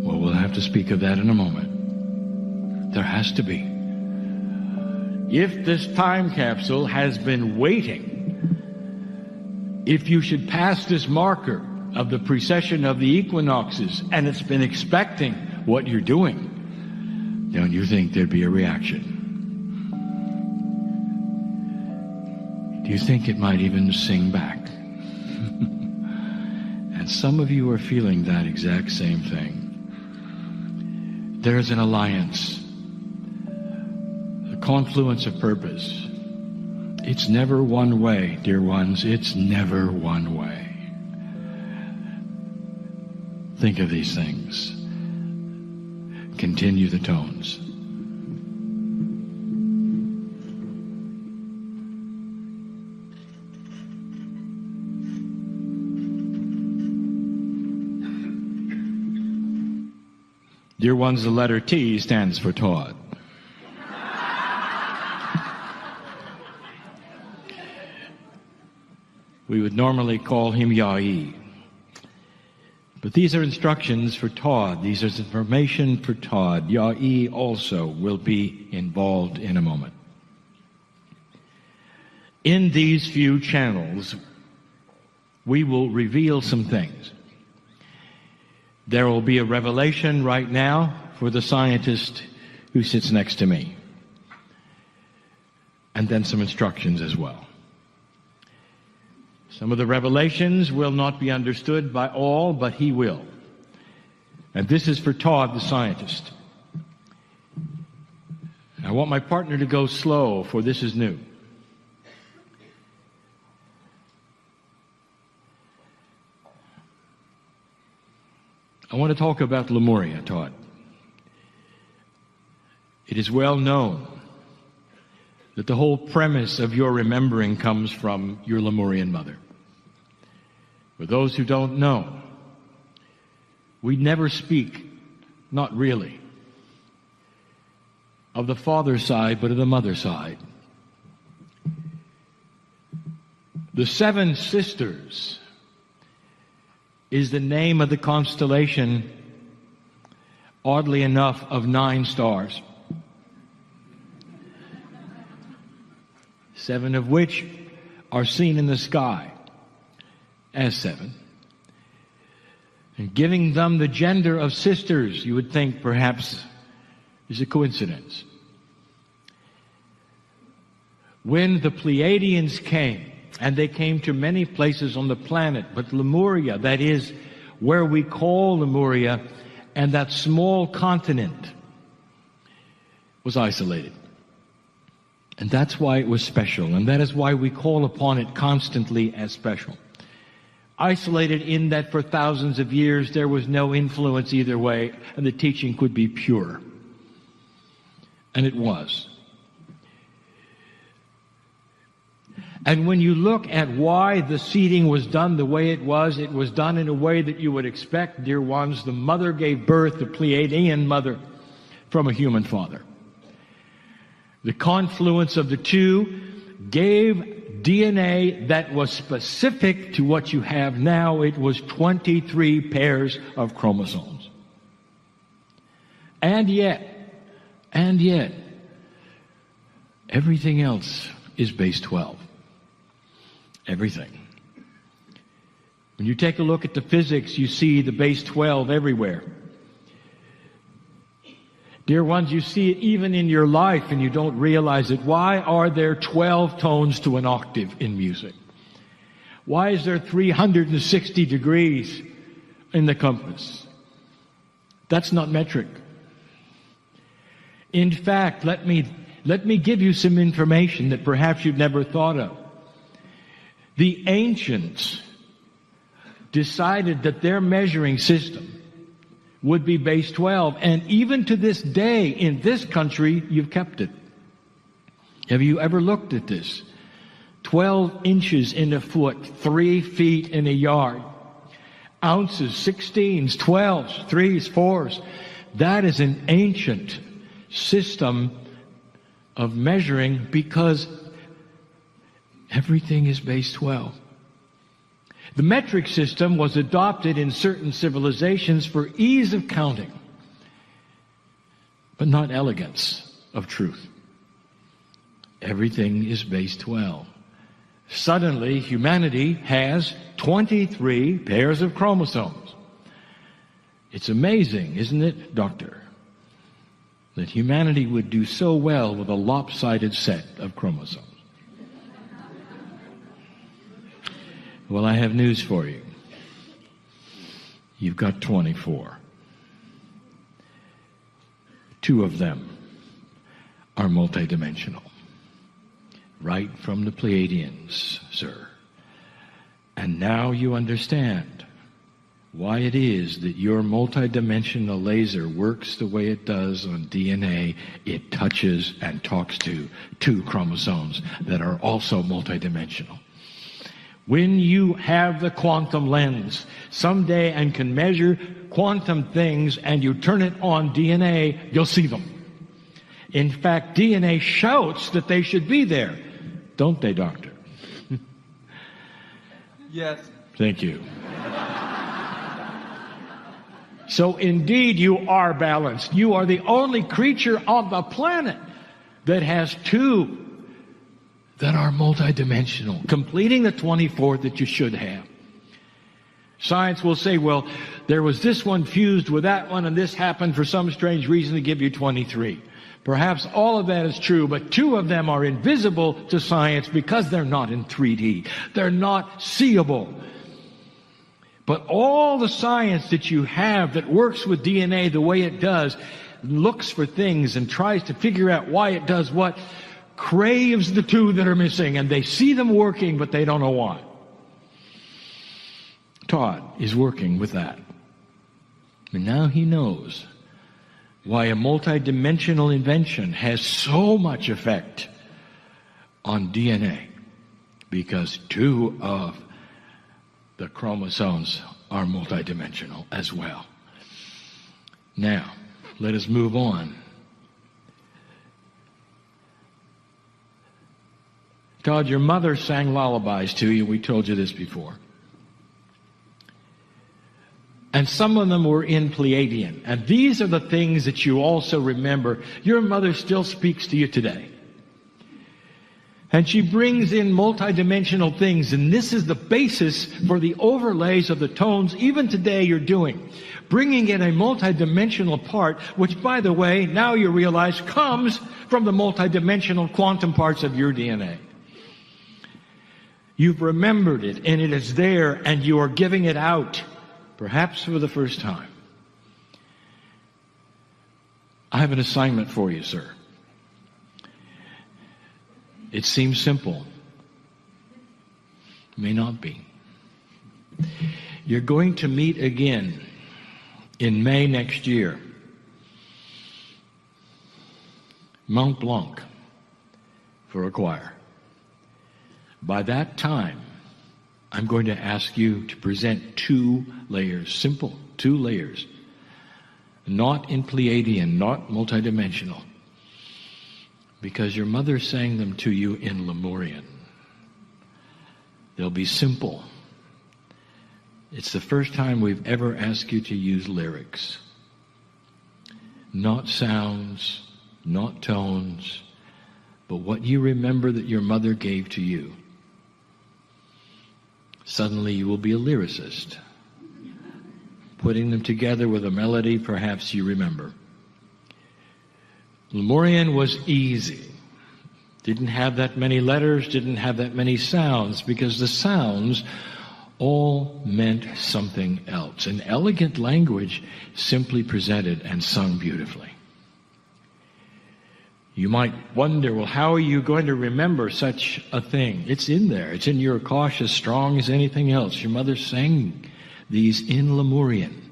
Well, we'll have to speak of that in a moment. There has to be. If this time capsule has been waiting, if you should pass this marker of the precession of the equinoxes, and it's been expecting what you're doing, don't you think there'd be a reaction? Do you think it might even sing back? And some of you are feeling that exact same thing. There's an alliance, a confluence of purpose. It's never one way, dear ones. It's never one way. Think of these things. Continue the tones. Dear ones, the letter T stands for Todd. We would normally call him Yai. But these are instructions for Todd. These are information for Todd. Yai also will be involved in a moment. In these few channels, we will reveal some things. There will be a revelation right now for the scientist who sits next to me. And then some instructions as well. Some of the revelations will not be understood by all, but he will. And this is for Todd, the scientist. I want my partner to go slow, for this is new. I want to talk about Lemuria, Todd. It is well known that the whole premise of your remembering comes from your Lemurian mother. For those who don't know, we never speak, not really, of the father's side, but of the mother's side. The Seven Sisters is the name of the constellation, oddly enough, of 9 stars. 7 of which are seen in the sky as 7. And giving them the gender of sisters, you would think perhaps is a coincidence. When the Pleiadians came, and they came to many places on the planet, but Lemuria, that is where we call Lemuria, and that small continent was isolated. And that's why it was special, and that is why we call upon it constantly as special. Isolated in that for thousands of years there was no influence either way, and the teaching could be pure. And it was. And when you look at why the seeding was done the way it was done in a way that you would expect, dear ones. The mother gave birth, the Pleiadian mother, from a human father. The confluence of the two gave DNA that was specific to what you have now. It was 23 pairs of chromosomes. And yet, everything else is base 12. Everything. When you take a look at the physics, you see the base 12 everywhere. Dear ones, you see it even in your life and you don't realize it. Why are there 12 tones to an octave in music? Why is there 360 degrees in the compass? That's not metric. In fact, let me give you some information that perhaps you've never thought of. The ancients decided that their measuring system would be base 12, and even to this day in this country you've kept it. Have you ever looked at this? 12 inches in a foot, 3 feet in a yard. Ounces, 16s, 12s, 3s, 4s. That is an ancient system of measuring because everything is base 12. The metric system was adopted in certain civilizations for ease of counting, but not elegance of truth. Everything is base 12. Suddenly, humanity has 23 pairs of chromosomes. It's amazing, isn't it, Doctor, that humanity would do so well with a lopsided set of chromosomes. Well, I have news for you. You've got 24. 2 of them are multidimensional. Right from the Pleiadians, sir. And now you understand why it is that your multidimensional laser works the way it does on DNA. It touches and talks to 2 chromosomes that are also multidimensional. When you have the quantum lens someday and can measure quantum things and you turn it on DNA, you'll see them. In fact, DNA shouts that they should be there. Don't they, Doctor?
Yes.
Thank you. So indeed you are balanced. You are the only creature on the planet that has 2 that are multidimensional, completing the 24 that you should have. Science will say, well, there was this one fused with that one and this happened for some strange reason to give you 23. Perhaps all of that is true, but 2 of them are invisible to science because they're not in 3D. They're not seeable. But all the science that you have that works with DNA the way it does, looks for things and tries to figure out why it does what, craves the 2 that are missing, and they see them working, but they don't know why. Todd is working with that. And now he knows why a multidimensional invention has so much effect on DNA. Because 2 of the chromosomes are multidimensional as well. Now, let us move on. Todd, your mother sang lullabies to you. We told you this before. And some of them were in Pleiadian. And these are the things that you also remember. Your mother still speaks to you today. And she brings in multidimensional things. And this is the basis for the overlays of the tones even today you're doing. Bringing in a multidimensional part, which, by the way, now you realize comes from the multidimensional quantum parts of your DNA. You've remembered it, and it is there, and you are giving it out, perhaps for the first time. I have an assignment for you, sir. It seems simple. It may not be. You're going to meet again in May next year. Mont Blanc for a choir. By that time, I'm going to ask you to present 2 layers, simple 2 layers, not in Pleiadian, not multidimensional, because your mother sang them to you in Lemurian. They'll be simple. It's the first time we've ever asked you to use lyrics, not sounds, not tones, but what you remember that your mother gave to you. Suddenly you will be a lyricist, putting them together with a melody perhaps you remember. Lemurian was easy. Didn't have that many letters, didn't have that many sounds, because the sounds all meant something else. An elegant language simply presented and sung beautifully. You might wonder, well, how are you going to remember such a thing? It's in there. It's in your Akash as strong as anything else. Your mother sang these in Lemurian.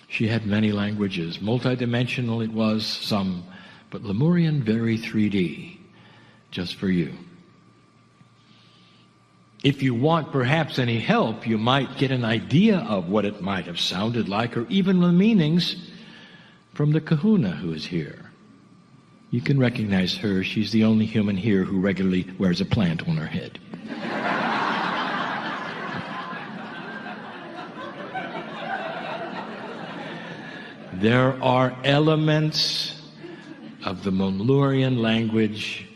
She had many languages. Multidimensional it was, some, but Lemurian very 3D, just for you. If you want perhaps any help, you might get an idea of what it might have sounded like, or even the meanings from the kahuna who is here. You can recognize her. She's the only human here who regularly wears a plant on her head. There are elements of the Lemurian language,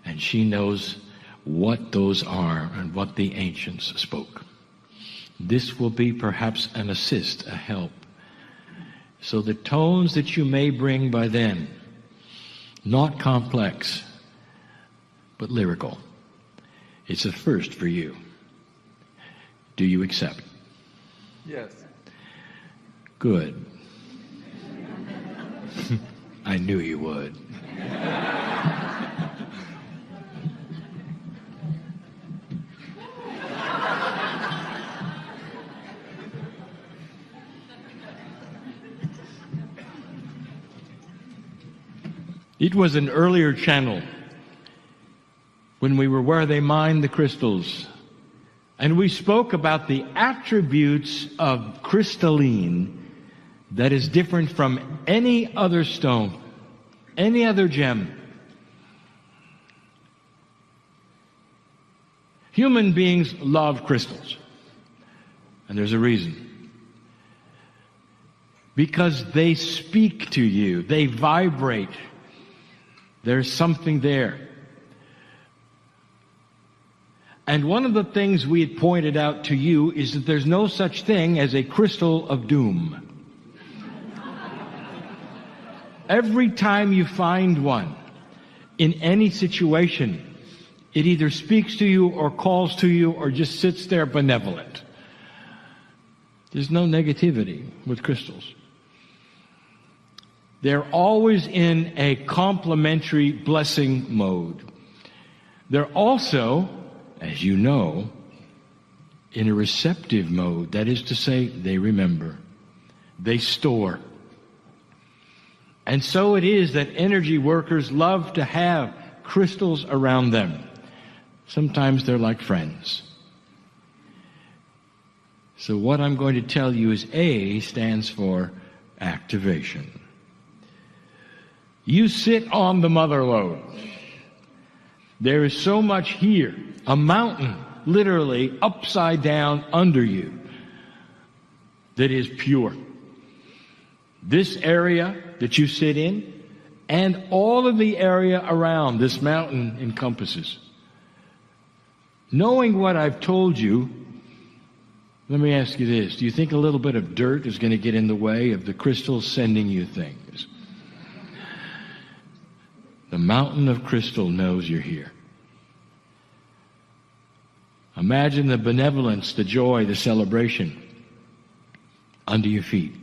and she knows what those are and what the ancients spoke. This will be perhaps an assist, a help. So the tones that you may bring by then, not complex, but lyrical. It's a first for you. Do you accept?
Yes.
Good. I knew you would. It was an earlier channel when we were where they mined the crystals, and we spoke about the attributes of crystalline that is different from any other stone, any other gem. Human beings love crystals, and there's a reason. Because they speak to you, they vibrate. There's something there. And one of the things we had pointed out to you is that there's no such thing as a crystal of doom. Every time you find one, in any situation, it either speaks to you or calls to you or just sits there benevolent. There's no negativity with crystals. They're always in a complementary blessing mode. They're also, as you know, in a receptive mode. That is to say, they remember. They store. And so it is that energy workers love to have crystals around them. Sometimes they're like friends. So what I'm going to tell you is A stands for activation. You sit on the mother lode. There is so much here, a mountain literally upside down under you that is pure. This area that you sit in and all of the area around this mountain encompasses. Knowing what I've told you, let me ask you this. Do you think a little bit of dirt is going to get in the way of the crystals sending you things? The mountain of crystal knows you're here. Imagine the benevolence, the joy, the celebration under your feet.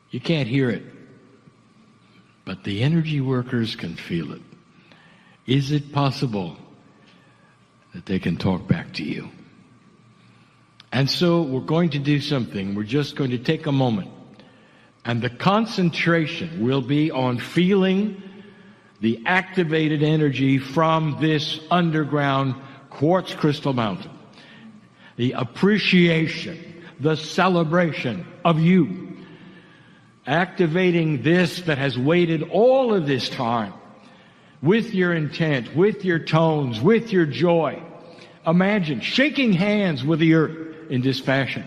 You can't hear it, but the energy workers can feel it. Is it possible that they can talk back to you? And so we're going to do something. We're just going to take a moment. And the concentration will be on feeling the activated energy from this underground quartz crystal mountain. The appreciation, the celebration of you. Activating this that has waited all of this time with your intent, with your tones, with your joy. Imagine shaking hands with the earth in this fashion.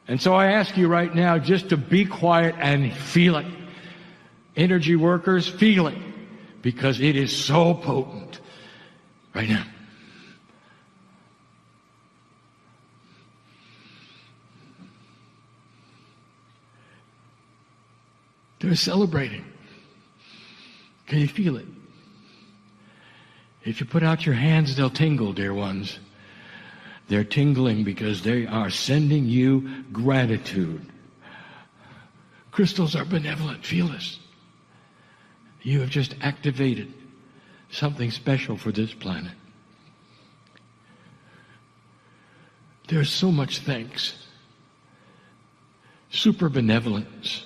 And so I ask you right now just to be quiet and feel it. Energy workers, feel it, because it is so potent right now. They're celebrating. Can you feel it? If you put out your hands, they'll tingle, dear ones. They're tingling because they are sending you gratitude. Crystals are benevolent. Feel this. You have just activated something special for this planet. There's so much thanks. Super benevolence.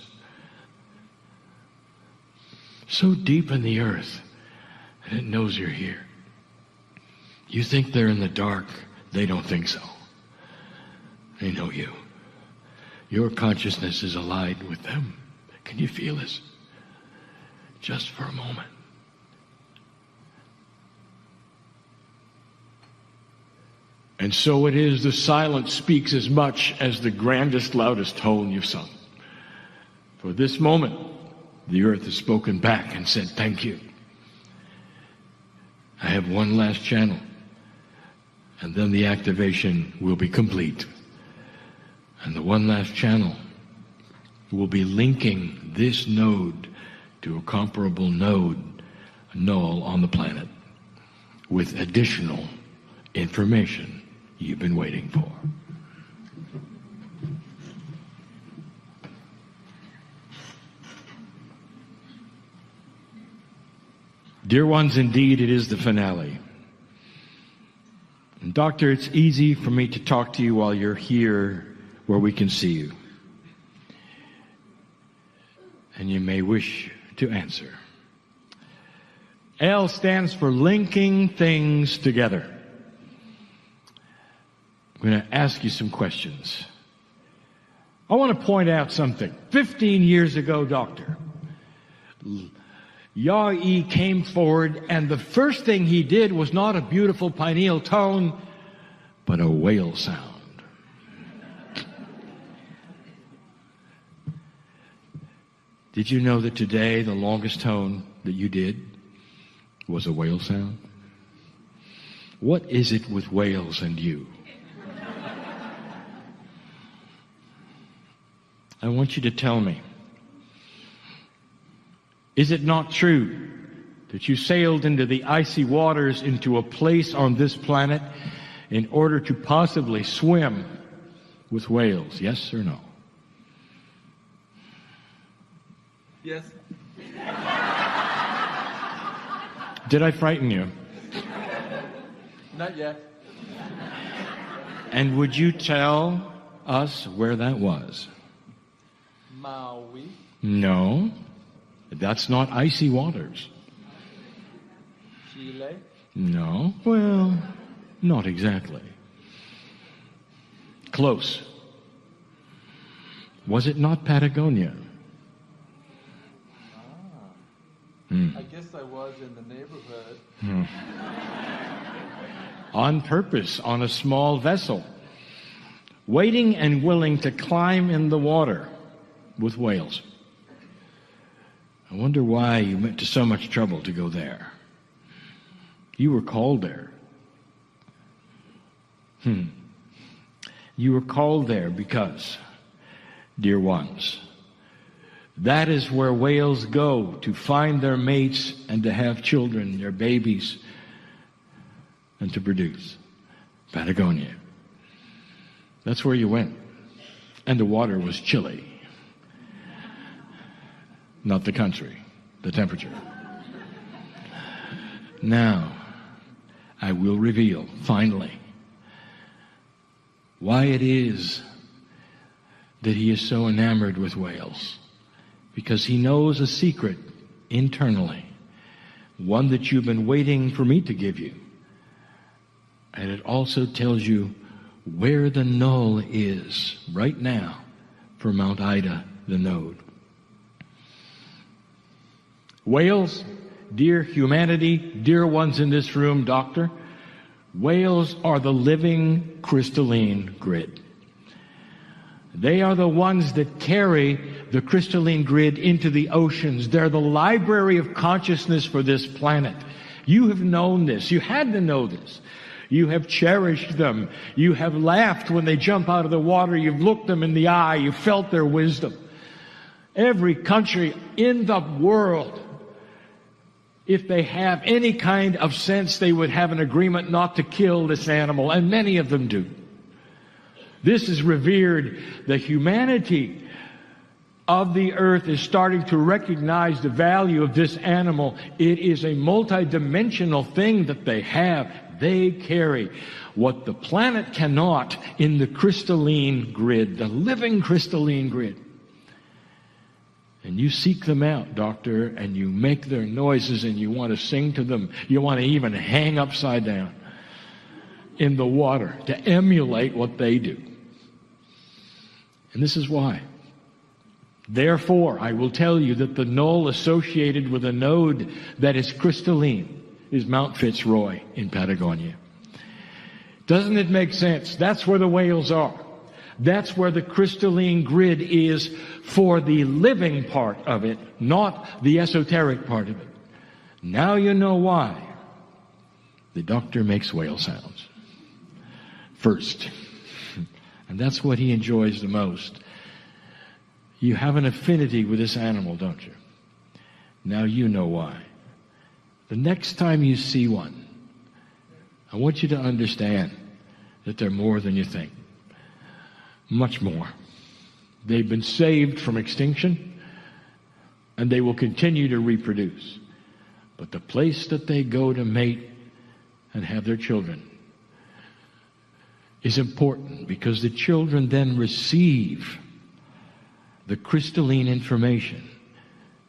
So deep in the earth that it knows you're here. You think they're in the dark. They don't think so. They know you. Your consciousness is allied with them. Can you feel this? Just for a moment. And so it is, the silence speaks as much as the grandest, loudest tone you've sung. For this moment, the earth has spoken back and said, thank you. I have one last channel, and then the activation will be complete. And the one last channel will be linking this node to a comparable node, a null on the planet, with additional information you've been waiting for. Dear ones, indeed, it is the finale. And Doctor, it's easy for me to talk to you while you're here where we can see you. And you may wish to answer. L stands for linking things together. I'm going to ask you some questions. I want to point out something. 15 years ago, Doctor, Yah-E came forward, and the first thing he did was not a beautiful pineal tone, but a whale sound. Did you know that today the longest tone that you did was a whale sound? What is it with whales and you? I want you to tell me. Is it not true that you sailed into the icy waters, into a place on this planet, in order to possibly swim with whales? Yes or no?
Yes.
Did I frighten you?
Not yet.
And would you tell us where that was.
Maui.
No, that's not icy waters.
Chile.
No, well, not exactly. Close. Was it not Patagonia?
I guess I was in the neighborhood.
On purpose, on a small vessel, waiting and willing to climb in the water with whales. I wonder why you went to so much trouble to go there. You were called there. You were called there because, dear ones, that is where whales go to find their mates and to have children, their babies, and to produce. Patagonia. That's where you went. And the water was chilly. Not the country, the temperature. Now, I will reveal, finally, why it is that he is so enamored with whales. Because he knows a secret internally, one that you've been waiting for me to give you. And it also tells you where the null is right now for Mount Ida, the node. Whales, dear humanity, dear ones in this room, doctor, whales are the living crystalline grid. They are the ones that carry the crystalline grid into the oceans. They're the library of consciousness for this planet. You have known this. You had to know this. You have cherished them. You have laughed when they jump out of the water. You've looked them in the eye. You've felt their wisdom. Every country in the world, if they have any kind of sense, they would have an agreement not to kill this animal, and many of them do. This is revered. The humanity of the earth is starting to recognize the value of this animal. It is a multidimensional thing that they have. They carry what the planet cannot in the crystalline grid, the living crystalline grid. And you seek them out, doctor, and you make their noises and you want to sing to them. You want to even hang upside down in the water to emulate what they do. And this is why. Therefore, I will tell you that the null associated with a node that is crystalline is Mount Fitzroy in Patagonia. Doesn't it make sense? That's where the whales are. That's where the crystalline grid is for the living part of it, not the esoteric part of it. Now you know why the doctor makes whale sounds first. And that's what he enjoys the most. You have an affinity with this animal, don't you? Now you know why. The next time you see one, I want you to understand that they're more than you think. Much more. They've been saved from extinction, and they will continue to reproduce. But the place that they go to mate and have their children is important, because the children then receive the crystalline information.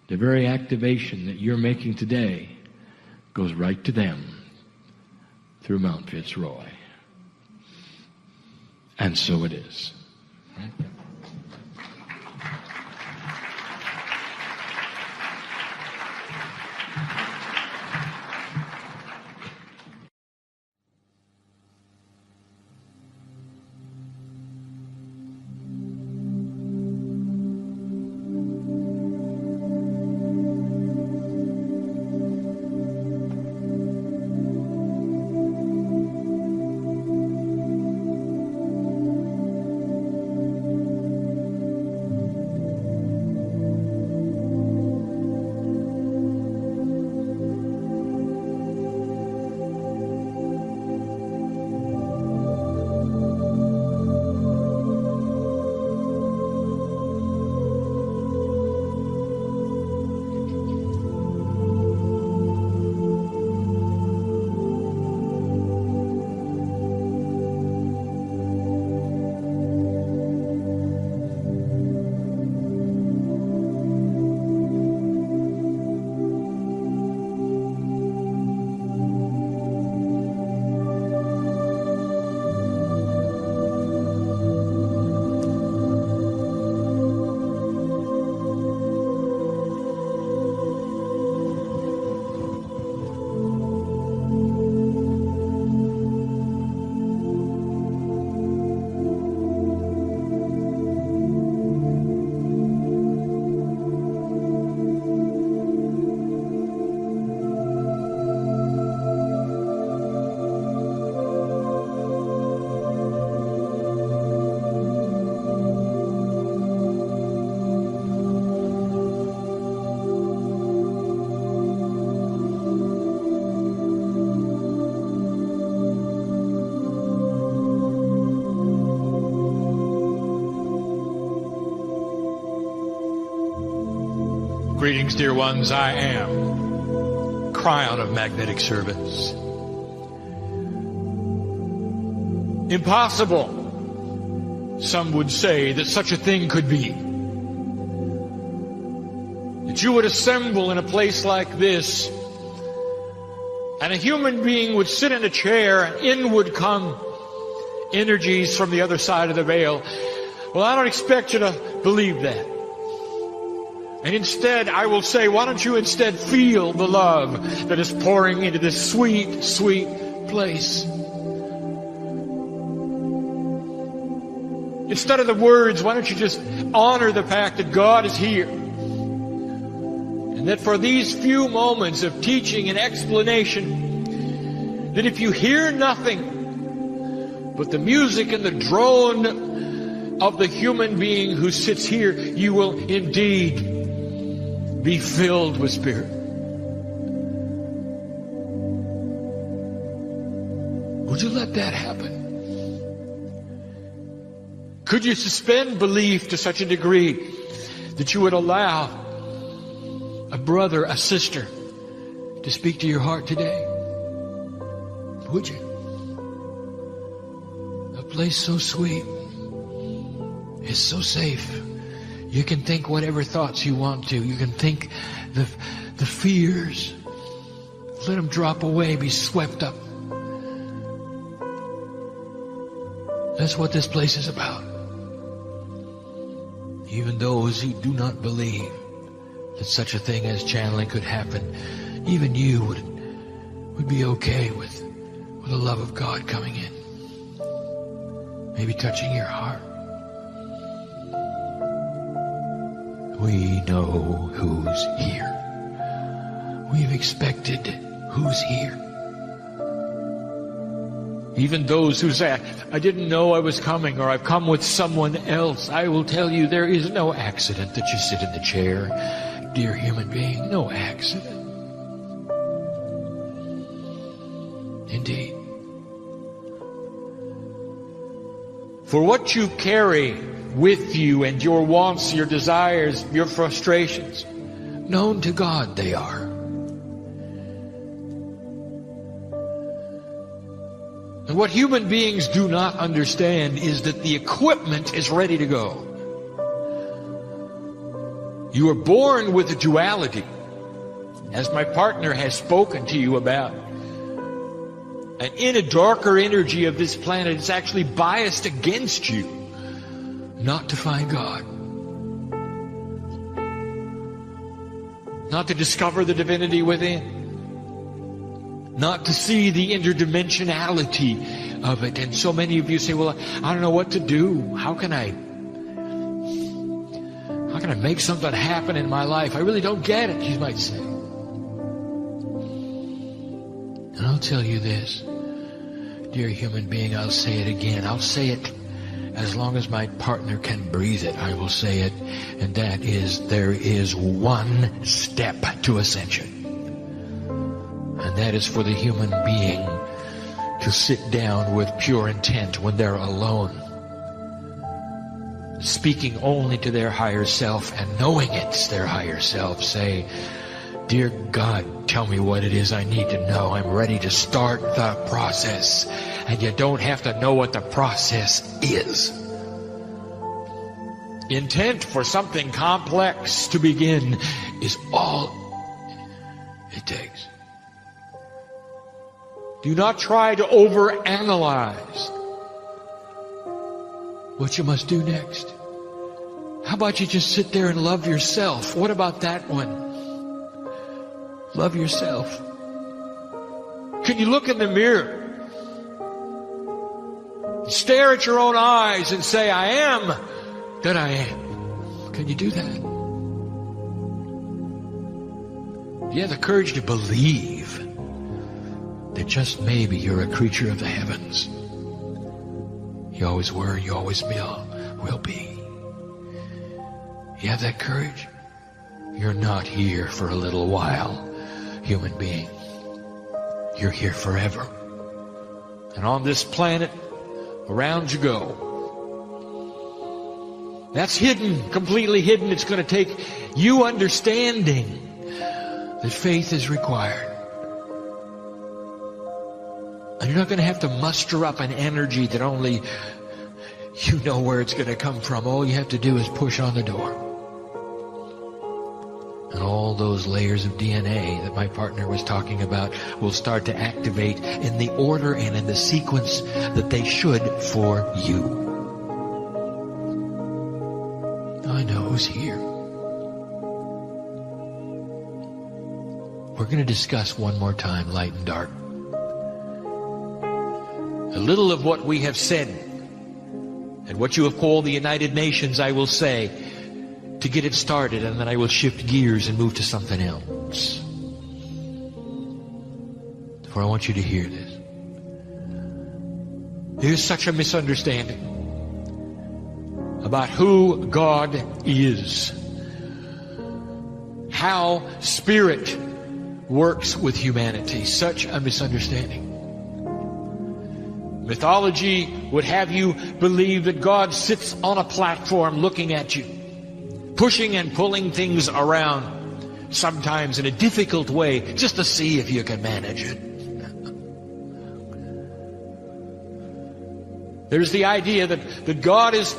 The very activation that you're making today goes right to them through Mount Fitzroy. And so it is. Right?
Greetings, dear ones. I am Kryon of Magnetic Servants. Impossible, some would say, that such a thing could be. That you would assemble in a place like this, and a human being would sit in a chair, and in would come energies from the other side of the veil. Well, I don't expect you to believe that. And instead, I will say, why don't you instead feel the love that is pouring into this sweet, sweet place? Instead of the words, why don't you just honor the fact that God is here? And that for these few moments of teaching and explanation, that if you hear nothing but the music and the drone of the human being who sits here, you will indeed be filled with Spirit. Would you let that happen? Could you suspend belief to such a degree that you would allow a brother, a sister to speak to your heart today? Would you? A place so sweet. It's so safe. You can think whatever thoughts you want to. You can think the fears. Let them drop away, be swept up. That's what this place is about. Even those who do not believe that such a thing as channeling could happen, even you would be okay with the love of God coming in. Maybe touching your heart. We know who's here. We've expected who's here. Even those who say, I didn't know I was coming, or I've come with someone else. I will tell you, there is no accident that you sit in the chair, dear human being. No accident. Indeed. For what you carry with you and your wants, your desires, your frustrations, known to God they are. And what human beings do not understand is that the equipment is ready to go. You are born with a duality, as my partner has spoken to you about. And in a darker energy of this planet, it's actually biased against you not to find God, not to discover the divinity within, not to see the interdimensionality of it. And so many of you say, well, I don't know what to do. How can I make something happen in my life? I really don't get it, you might say. And I'll tell you this, dear human being, I'll say it again. I'll say it as long as my partner can breathe it. I will say it, and that is, there is one step to ascension. And that is for the human being to sit down with pure intent when they're alone, speaking only to their higher self and knowing it's their higher self. Say, dear God, tell me what it is I need to know. I'm ready to start the process. And you don't have to know what the process is. Intent for something complex to begin is all it takes. Do not try to overanalyze what you must do next. How about you just sit there and love yourself? What about that one? Love yourself. Can you look in the mirror, stare at your own eyes and say, I am that I am? Can you do that? Do you have the courage to believe that just maybe you're a creature of the heavens? You always were, you always will be. You have that courage? You're not here for a little while, human being. You're here forever. And on this planet, around you go. That's hidden, completely hidden. It's going to take you understanding that faith is required. And you're not going to have to muster up an energy that only you know where it's going to come from. All you have to do is push on the door. And all those layers of DNA that my partner was talking about will start to activate in the order and in the sequence that they should for you. I know who's here. We're going to discuss one more time light and dark. A little of what we have said and what you have called the United Nations I will say to get it started, and then I will shift gears and move to something else. For I want you to hear this. There's such a misunderstanding about who God is, how Spirit works with humanity. Such a misunderstanding. Mythology would have you believe that God sits on a platform looking at you, pushing and pulling things around, sometimes in a difficult way, just to see if you can manage it. There's the idea that God is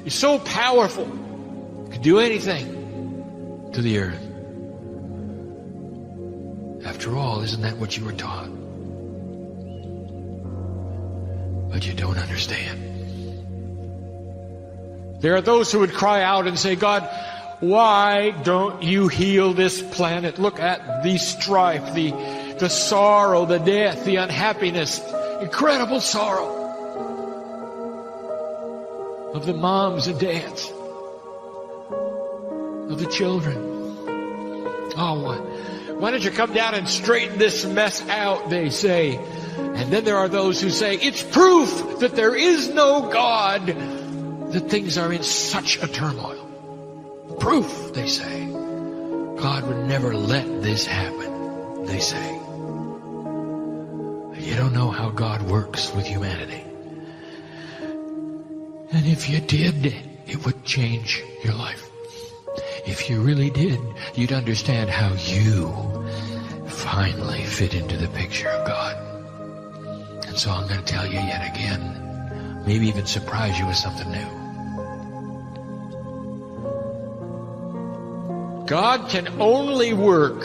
so powerful, can do anything to the earth. After all, isn't that what you were taught? But you don't understand. There are those who would cry out and say, God, why don't you heal this planet? Look at the strife, the sorrow, the death, the unhappiness, incredible sorrow of the moms and dads, of the children. Oh, why don't you come down and straighten this mess out, they say. And then there are those who say, it's proof that there is no God that things are in such a turmoil. Proof, they say. God would never let this happen, they say. You don't know how God works with humanity. And if you did, it would change your life. If you really did, you'd understand how you finally fit into the picture of God. And so I'm going to tell you yet again, maybe even surprise you with something new. God can only work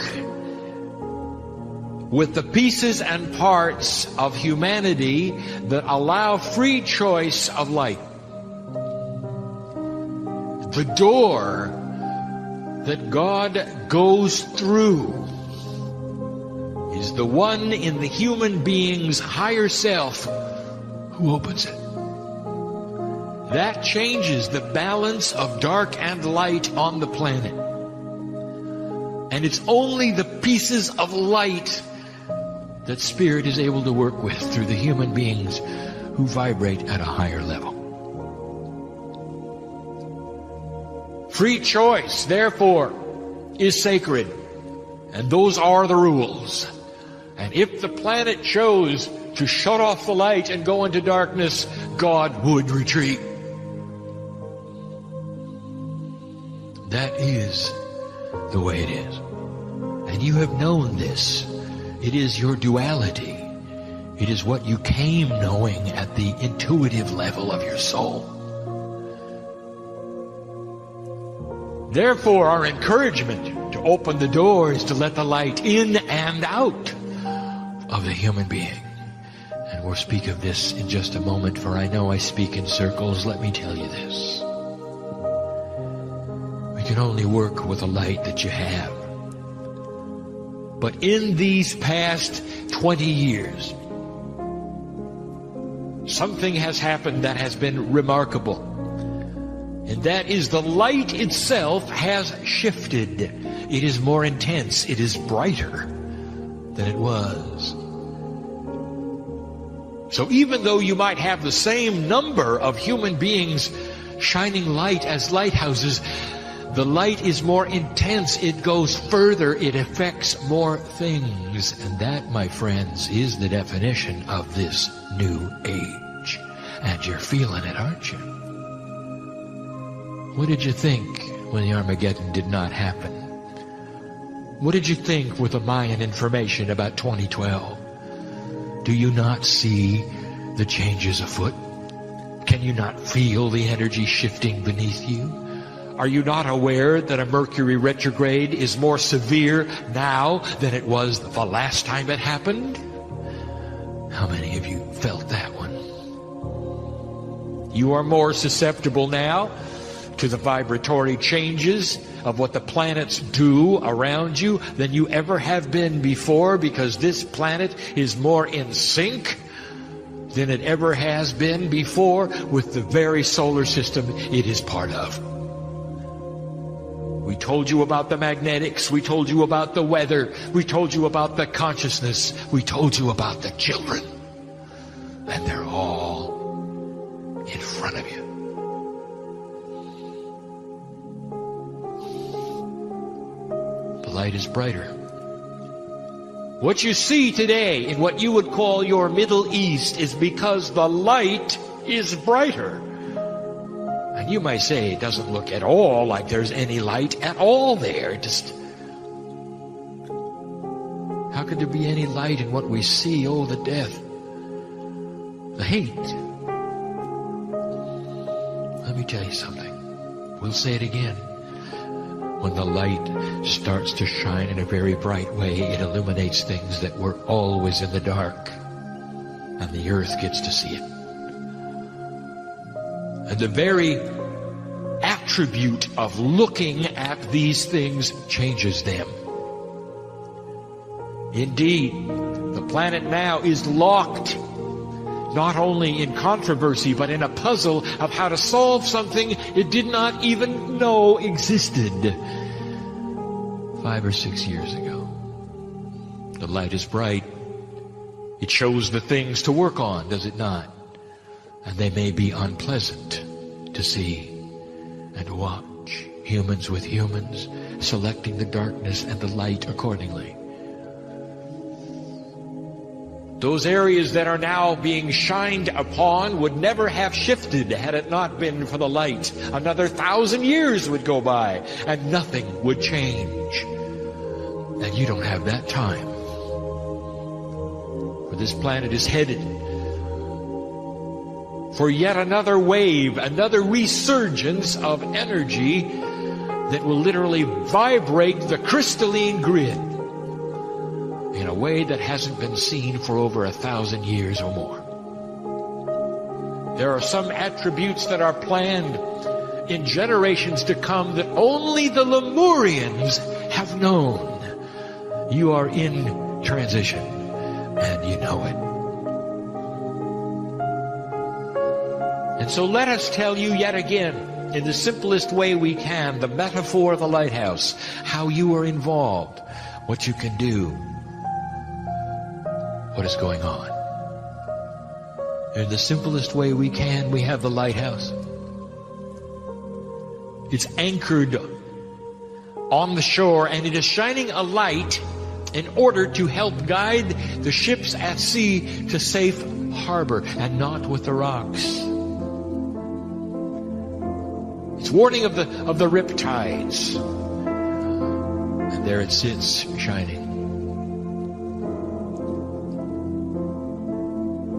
with the pieces and parts of humanity that allow free choice of light. The door that God goes through is the one in the human being's higher self who opens it. That changes the balance of dark and light on the planet. And it's only the pieces of light that Spirit is able to work with through the human beings who vibrate at a higher level. Free choice, therefore, is sacred. And those are the rules. And if the planet chose to shut off the light and go into darkness, God would retreat. That is the way it is. And you have known this. It is your duality. It is what you came knowing at the intuitive level of your soul. Therefore, our encouragement to open the door is to let the light in and out of the human being. And we'll speak of this in just a moment, for I know I speak in circles. Let me tell you this. We can only work with the light that you have. But in these past 20 years, something has happened that has been remarkable. And that is the light itself has shifted. It is more intense. It is brighter than it was. So even though you might have the same number of human beings shining light as lighthouses, the light is more intense. It goes further. It affects more things. And that, my friends, is the definition of this new age. And you're feeling it, aren't you?
What did you think when the Armageddon did not happen? What did you think with the Mayan information about 2012? Do you not see the changes afoot? Can you not feel the energy shifting beneath you? Are you not aware that a Mercury retrograde is more severe now than it was the last time it happened? How many of you felt that one? You are more susceptible now to the vibratory changes of what the planets do around you than you ever have been before, because this planet is more in sync than it ever has been before with the very solar system it is part of. We told you about the magnetics. We told you about the weather. We told you about the consciousness. We told you about the children. And they're all in front of you. The light is brighter. What you see today in what you would call your Middle East is because the light is brighter. And you might say it doesn't look at all like there's any light at all there. How could there be any light in what we see? Oh, the death, the hate. Let me tell you something. We'll say it again. When the light starts to shine in a very bright way, it illuminates things that were always in the dark. And the earth gets to see it. And the very attribute of looking at these things changes them. Indeed, the planet now is locked, not only in controversy, but in a puzzle of how to solve something it did not even know existed 5 or 6 years ago. The light is bright. It shows the things to work on, does it not? And they may be unpleasant to see and watch. Humans with humans, selecting the darkness and the light accordingly. Those areas that are now being shined upon would never have shifted had it not been for the light. Another 1,000 years would go by and nothing would change. And you don't have that time. For this planet is headed for yet another wave, another resurgence of energy that will literally vibrate the crystalline grid in a way that hasn't been seen for over 1,000 years or more. There are some attributes that are planned in generations to come that only the Lemurians have known. You are in transition, and you know it. And so let us tell you yet again, in the simplest way we can, the metaphor of the lighthouse, how you are involved, what you can do, what is going on. In the simplest way we can, we have the lighthouse. It's anchored on the shore, and it is shining a light in order to help guide the ships at sea to safe harbor and not with the rocks. It's warning of the riptides. And there it sits, shining.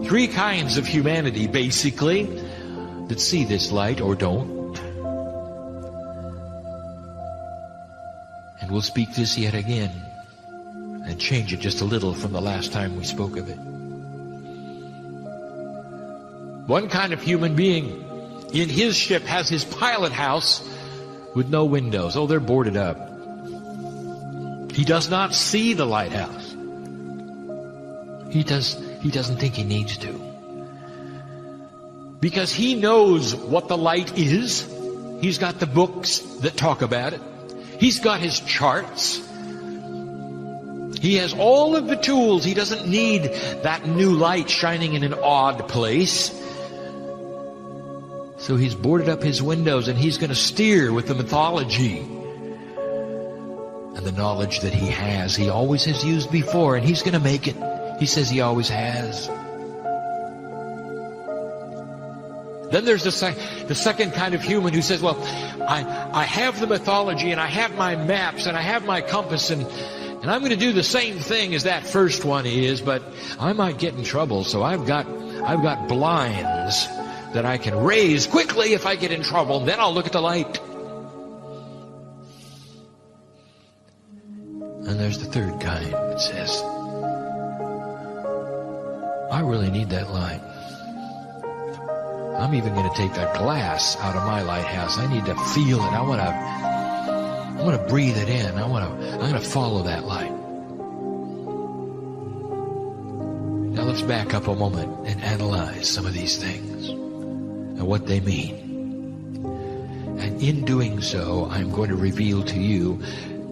3 kinds of humanity, basically, that see this light or don't. And we'll speak this yet again and change it just a little from the last time we spoke of it. One kind of human being in his ship has his pilot house with no windows. Oh, they're boarded up. He does not see the lighthouse. He doesn't think he needs to. Because he knows what the light is. He's got the books that talk about it. He's got his charts. He has all of the tools. He doesn't need that new light shining in an odd place. So he's boarded up his windows, and he's going to steer with the mythology and the knowledge that he has. He always has used before, and he's going to make it. He says he always has.
Then there's the second kind of human who says, well, I have the mythology, and I have my maps, and I have my compass, and I'm going to do the same thing as that first one is, but I might get in trouble, so I've got blinds that I can raise quickly if I get in trouble, and then I'll look at the light. And there's the third kind that says, I really need that light. I'm even going to take that glass out of my lighthouse. I need to feel it. I want to breathe it in. I'm going to follow that light. Now let's back up a moment and analyze some of these things and what they mean. And in doing so, I'm going to reveal to you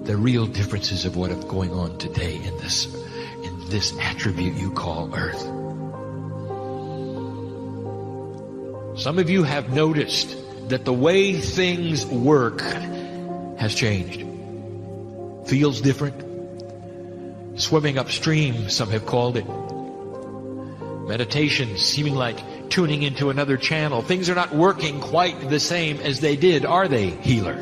the real differences of what is going on today in this attribute you call earth. Some of you have noticed that the way things work has changed. Feels different. Swimming upstream, some have called it. Meditation seeming like tuning into another channel. Things are not working quite the same as they did, are they, healer?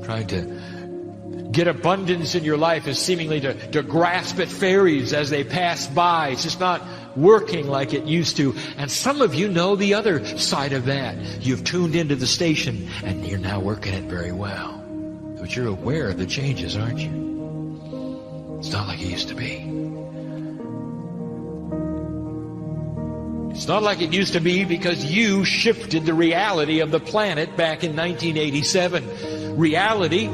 Trying to get abundance in your life is seemingly to grasp at fairies as they pass by. It's just not working like it used to. And some of you know the other side of that. You've tuned into the station and you're now working it very well. But you're aware of the changes, aren't you? It's not like it used to be. It's not like it used to be because you shifted the reality of the planet back in 1987. Reality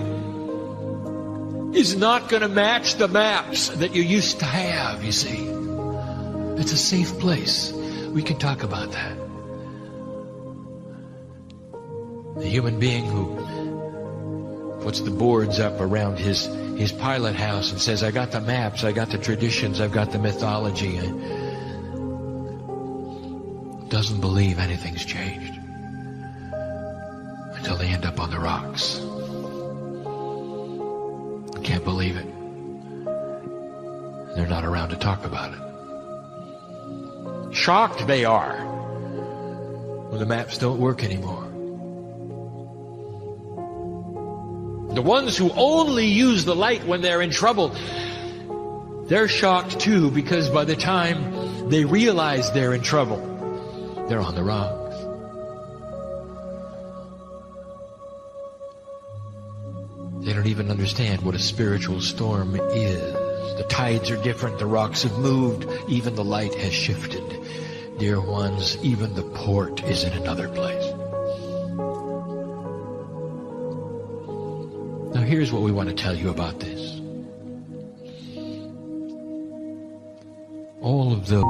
is not going to match the maps that you used to have, you see. It's a safe place. We can talk about that. The human being who puts the boards up around his pilot house and says, I got the maps, I got the traditions, I've got the mythology, doesn't believe anything's changed until they end up on the rocks. Can't believe it. They're not around to talk about it. Shocked they are when the maps don't work anymore. The ones who only use the light when they're in trouble, they're shocked too, because by the time they realize they're in trouble, they're on the rocks. They don't even understand what a spiritual storm is. The tides are different, the rocks have moved, even the light has shifted. Dear ones, even the port is in another place. Now here's what we want to tell you about this. All of the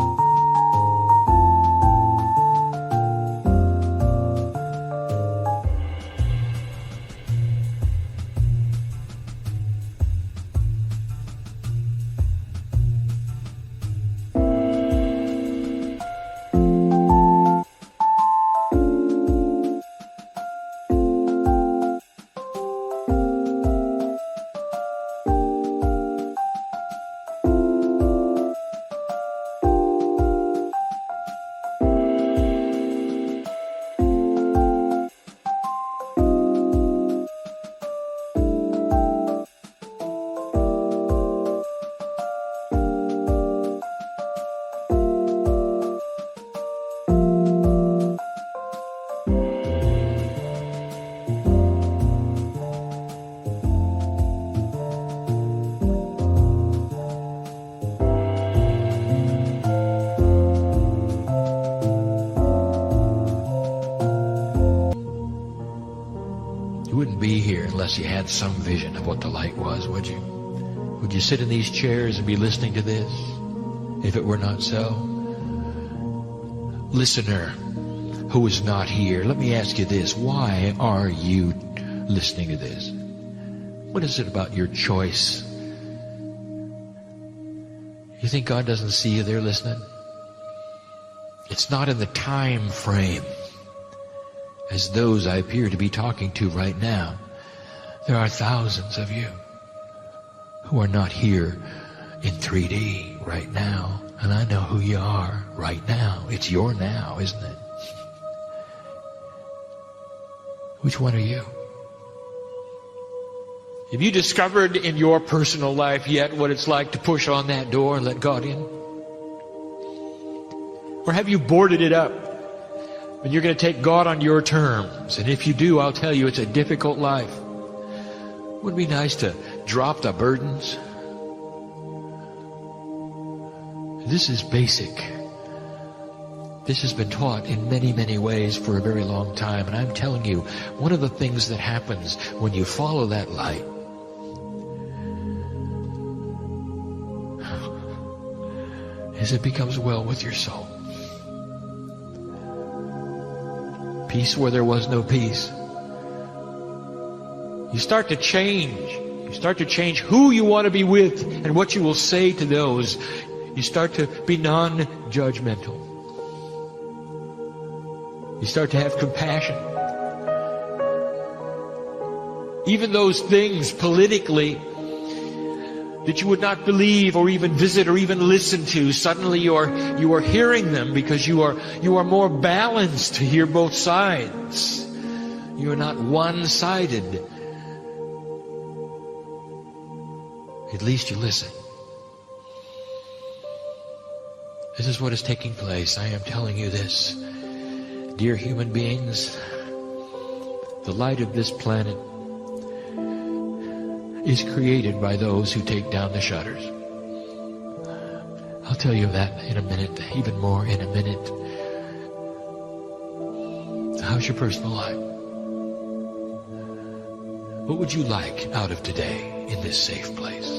unless you had some vision of what the light was, would you? Would you sit in these chairs and be listening to this if it were not so? Listener who is not here, let me ask you this. Why are you listening to this? What is it about your choice? You think God doesn't see you there listening? It's not in the time frame as those I appear to be talking to right now. There are thousands of you who are not here in 3D right now.
And I know who you are right now. It's your now, isn't it? Which one are you? Have you discovered in your personal life yet what it's like to push on that door and let God in? Or have you boarded it up and you're going to take God on your terms? And if you do, I'll tell you, it's a difficult life. Would it be nice to drop the burdens? This is basic. This has been taught in many, many ways for a very long time. And I'm telling you, one of the things that happens when you follow that light is it becomes well with your soul. Peace where there was no peace. You start to change. You start to change who you want to be with and what you will say to those. You start to be non-judgmental. You start to have compassion. Even those things politically that you would not believe or even visit or even listen to, suddenly you are hearing them because you are more balanced to hear both sides. You are not one-sided. At least you listen. This is what is taking place. I am telling you this. Dear human beings, the light of this planet is created by those who take down the shutters. I'll tell you that in a minute, even more in a minute. How's your personal life? What would you like out of today in this safe place?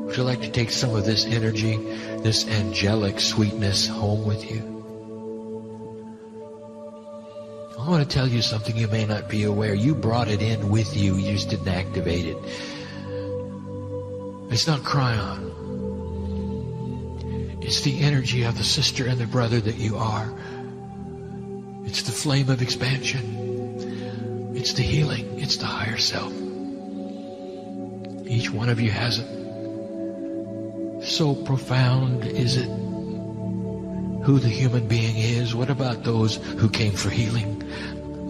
Would you like to take some of this energy, this angelic sweetness home with you? I want to tell you something you may not be aware. You brought it in with you. You just didn't activate it. It's not Kryon. It's the energy of the sister and the brother that you are. It's the flame of expansion. It's the healing. It's the higher self. Each one of you has it. So profound is it who the human being is. What about those who came for healing?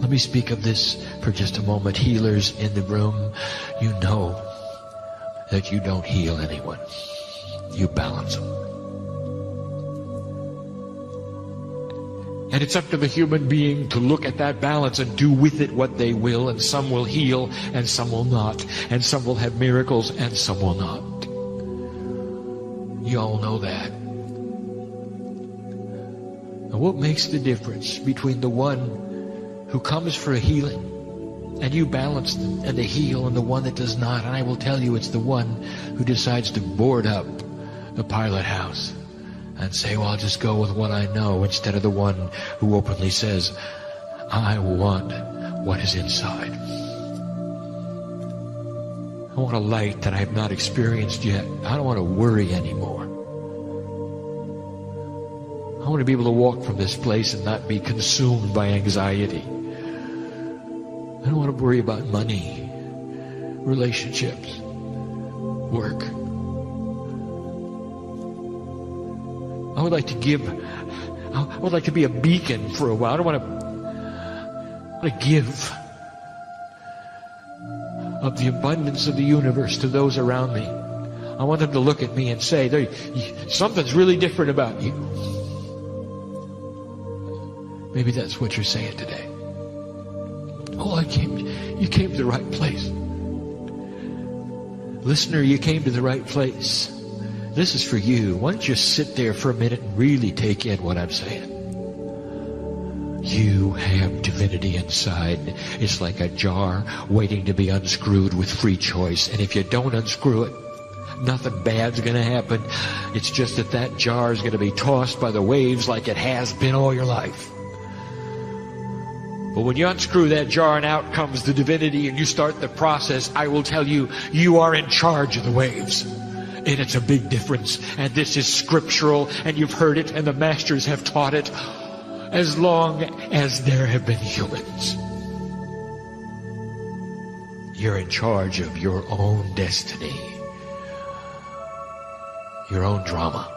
Let me speak of this for just a moment. Healers in the room, you know that you don't heal anyone. You balance them. And it's up to the human being to look at that balance and do with it what they will. And some will heal and some will not. And some will have miracles and some will not. You all know that. Now, what makes the difference between the one who comes for a healing and you balance them and they heal and the one that does not? And I will tell you, it's the one who decides to board up the pilot house and say, well, I'll just go with what I know, instead of the one who openly says, I want what is inside. I want a light that I have not experienced yet. I don't want to worry anymore. I want to be able to walk from this place and not be consumed by anxiety. I don't want to worry about money, relationships, work. I would like to give. I would like to be a beacon for a while. I don't want to give of the abundance of the universe to those around me. I want them to look at me and say, something's really different about you. Maybe that's what you're saying today. Oh, you came to the right place. Listener, you came to the right place. This is for you. Why don't you sit there for a minute and really take in what I'm saying? You have divinity inside. It's like a jar waiting to be unscrewed with free choice. And if you don't unscrew it, nothing bad's going to happen. It's just that jar is going to be tossed by the waves like it has been all your life. But when you unscrew that jar and out comes the divinity and you start the process, I will tell you, you are in charge of the waves. And it's a big difference. And this is scriptural, and you've heard it, and the masters have taught it as long as there have been humans. You're in charge of your own destiny, your own drama.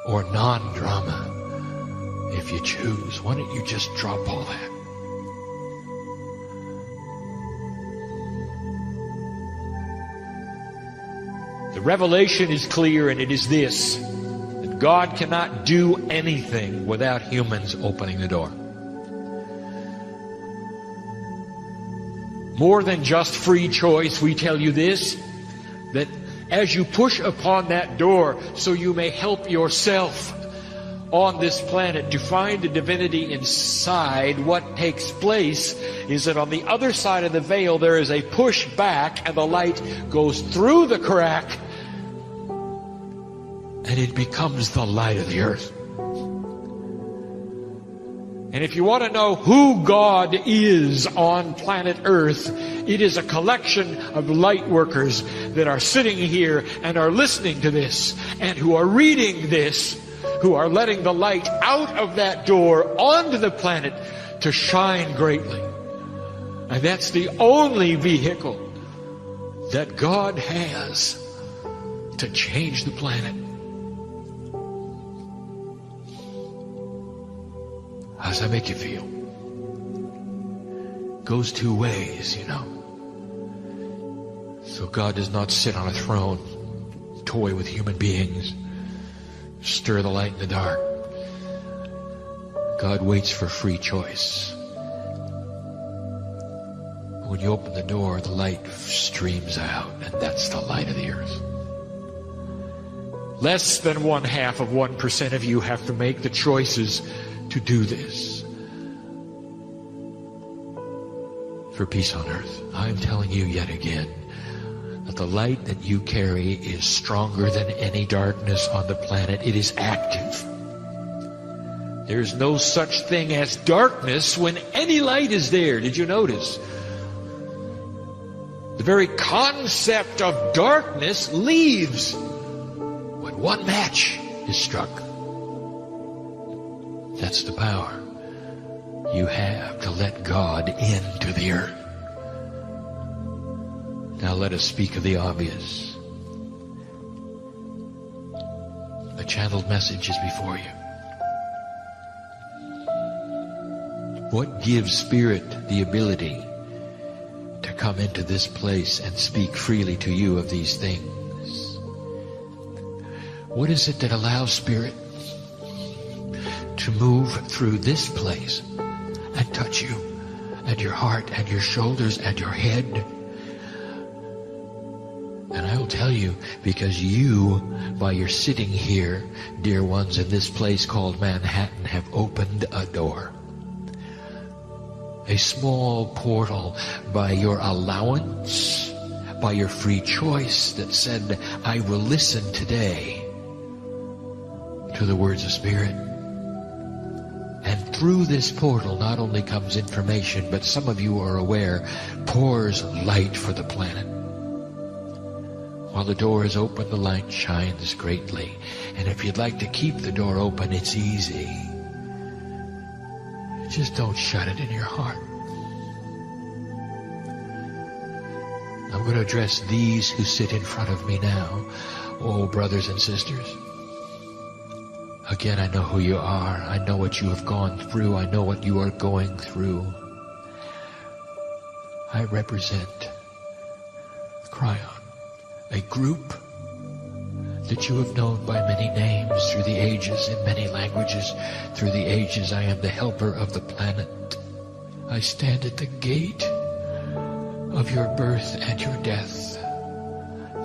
or non-drama, if you choose. Why don't you just drop all that?
The revelation is clear, and it is this: that God cannot do anything without humans opening the door. More than just free choice, we tell you this, that as you push upon that door so you may help yourself on this planet to find the divinity inside, what takes place is that on the other side of the veil there is a push back, and the light goes through the crack, and it becomes the light of the earth. And if you want to know who God is on planet Earth, it is a collection of light workers that are sitting here and are listening to this, and who are reading this, who are letting the light out of that door onto the planet to shine greatly. And that's the only vehicle that God has to change the planet. How does that make you feel? Goes two ways, you know. So God does not sit on a throne, toy with human beings, stir the light in the dark. God waits for free choice. When you open the door, the light streams out, and that's the light of the earth. Less than 0.5% of you have to make the choices to do this for peace on earth. I'm telling you yet again that the light that you carry is stronger than any darkness on the planet. It is active. There's no such thing as darkness when any light is there. Did you notice? The very concept of darkness leaves when one match is struck. That's the power you have to let God into the earth. Now let us speak of the obvious. A channeled message is before you. What gives Spirit the ability to come into this place and speak freely to you of these things? What is it that allows Spirit to move through this place and touch you and your heart and your shoulders and your head? And I will tell you, because you, by your sitting here, dear ones, in this place called Manhattan, have opened a door. A small portal by your allowance, by your free choice that said, I will listen today to the words of Spirit. And through this portal not only comes information, but some of you are aware, pours light for the planet. While the door is open, the light shines greatly. And if you'd like to keep the door open, it's easy. Just don't shut it in your heart. I'm going to address these who sit in front of me now. Oh, brothers and sisters. Again, I know who you are. I know what you have gone through. I know what you are going through. I represent Kryon, a group that you have known by many names through the ages, in many languages through the ages. I am the helper of the planet. I stand at the gate of your birth and your death.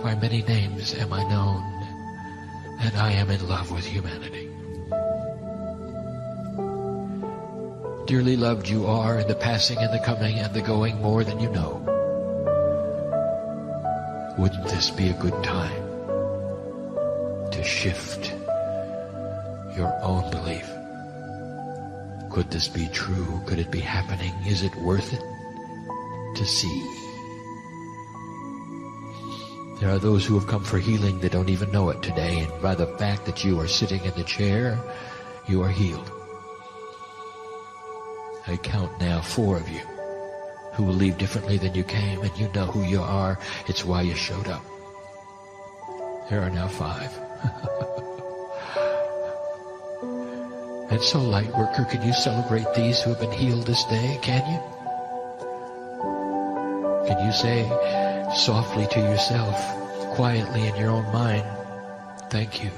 By many names am I known, and I am in love with humanity. Dearly loved you are in the passing and the coming and the going, more than you know. Wouldn't this be a good time to shift your own belief? Could this be true? Could it be happening? Is it worth it to see? There are those who have come for healing that don't even know it today, and by the fact that you are sitting in the chair, you are healed. I count now 4 of you who will leave differently than you came, and you know who you are. It's why you showed up. There are now 5.
And so, light worker, can you celebrate these who have been healed this day? Can you? Can you say softly to yourself, quietly in your own mind, thank you?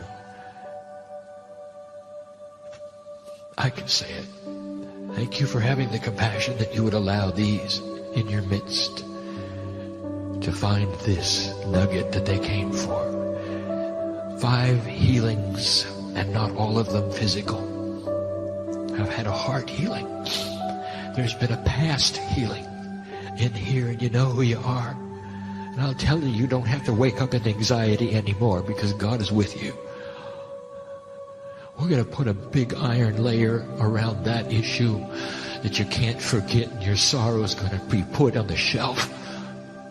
I can say it. Thank you for having the compassion that you would allow these in your midst to find this nugget that they came for. 5 healings, and not all of them physical. I've had a heart healing. There's been a past healing in here, and you know who you are. And I'll tell you, you don't have to wake up in anxiety anymore because God is with you. We're going to put a big iron layer around that issue that you can't forget, and your sorrow is going to be put on the shelf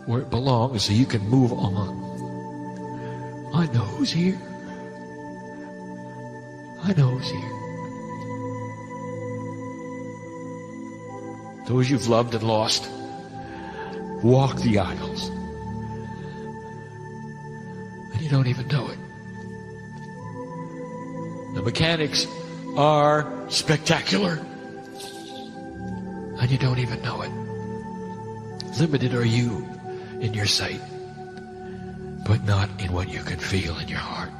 where it belongs so you can move on. I know who's here. I know who's here. Those you've loved and lost, walk the aisles. And you don't even know it. The mechanics are spectacular. And you don't even know it. Limited are you in your sight, but not in what you can feel in your heart.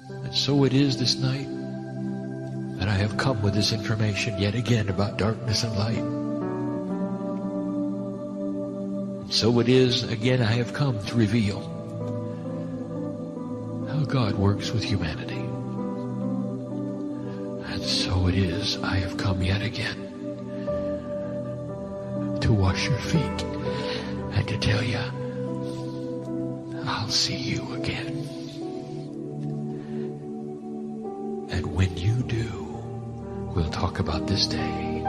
And so it is this night that I have come with this information yet again about darkness and light. And so it is again I have come to reveal how God works with humanity. And so it is I have come yet again to wash your feet and to tell you, I'll see you again. And when you do, we'll talk about this day.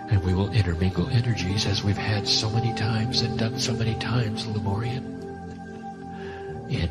And we will intermingle energies as we've had so many times and done so many times, Lemurian. In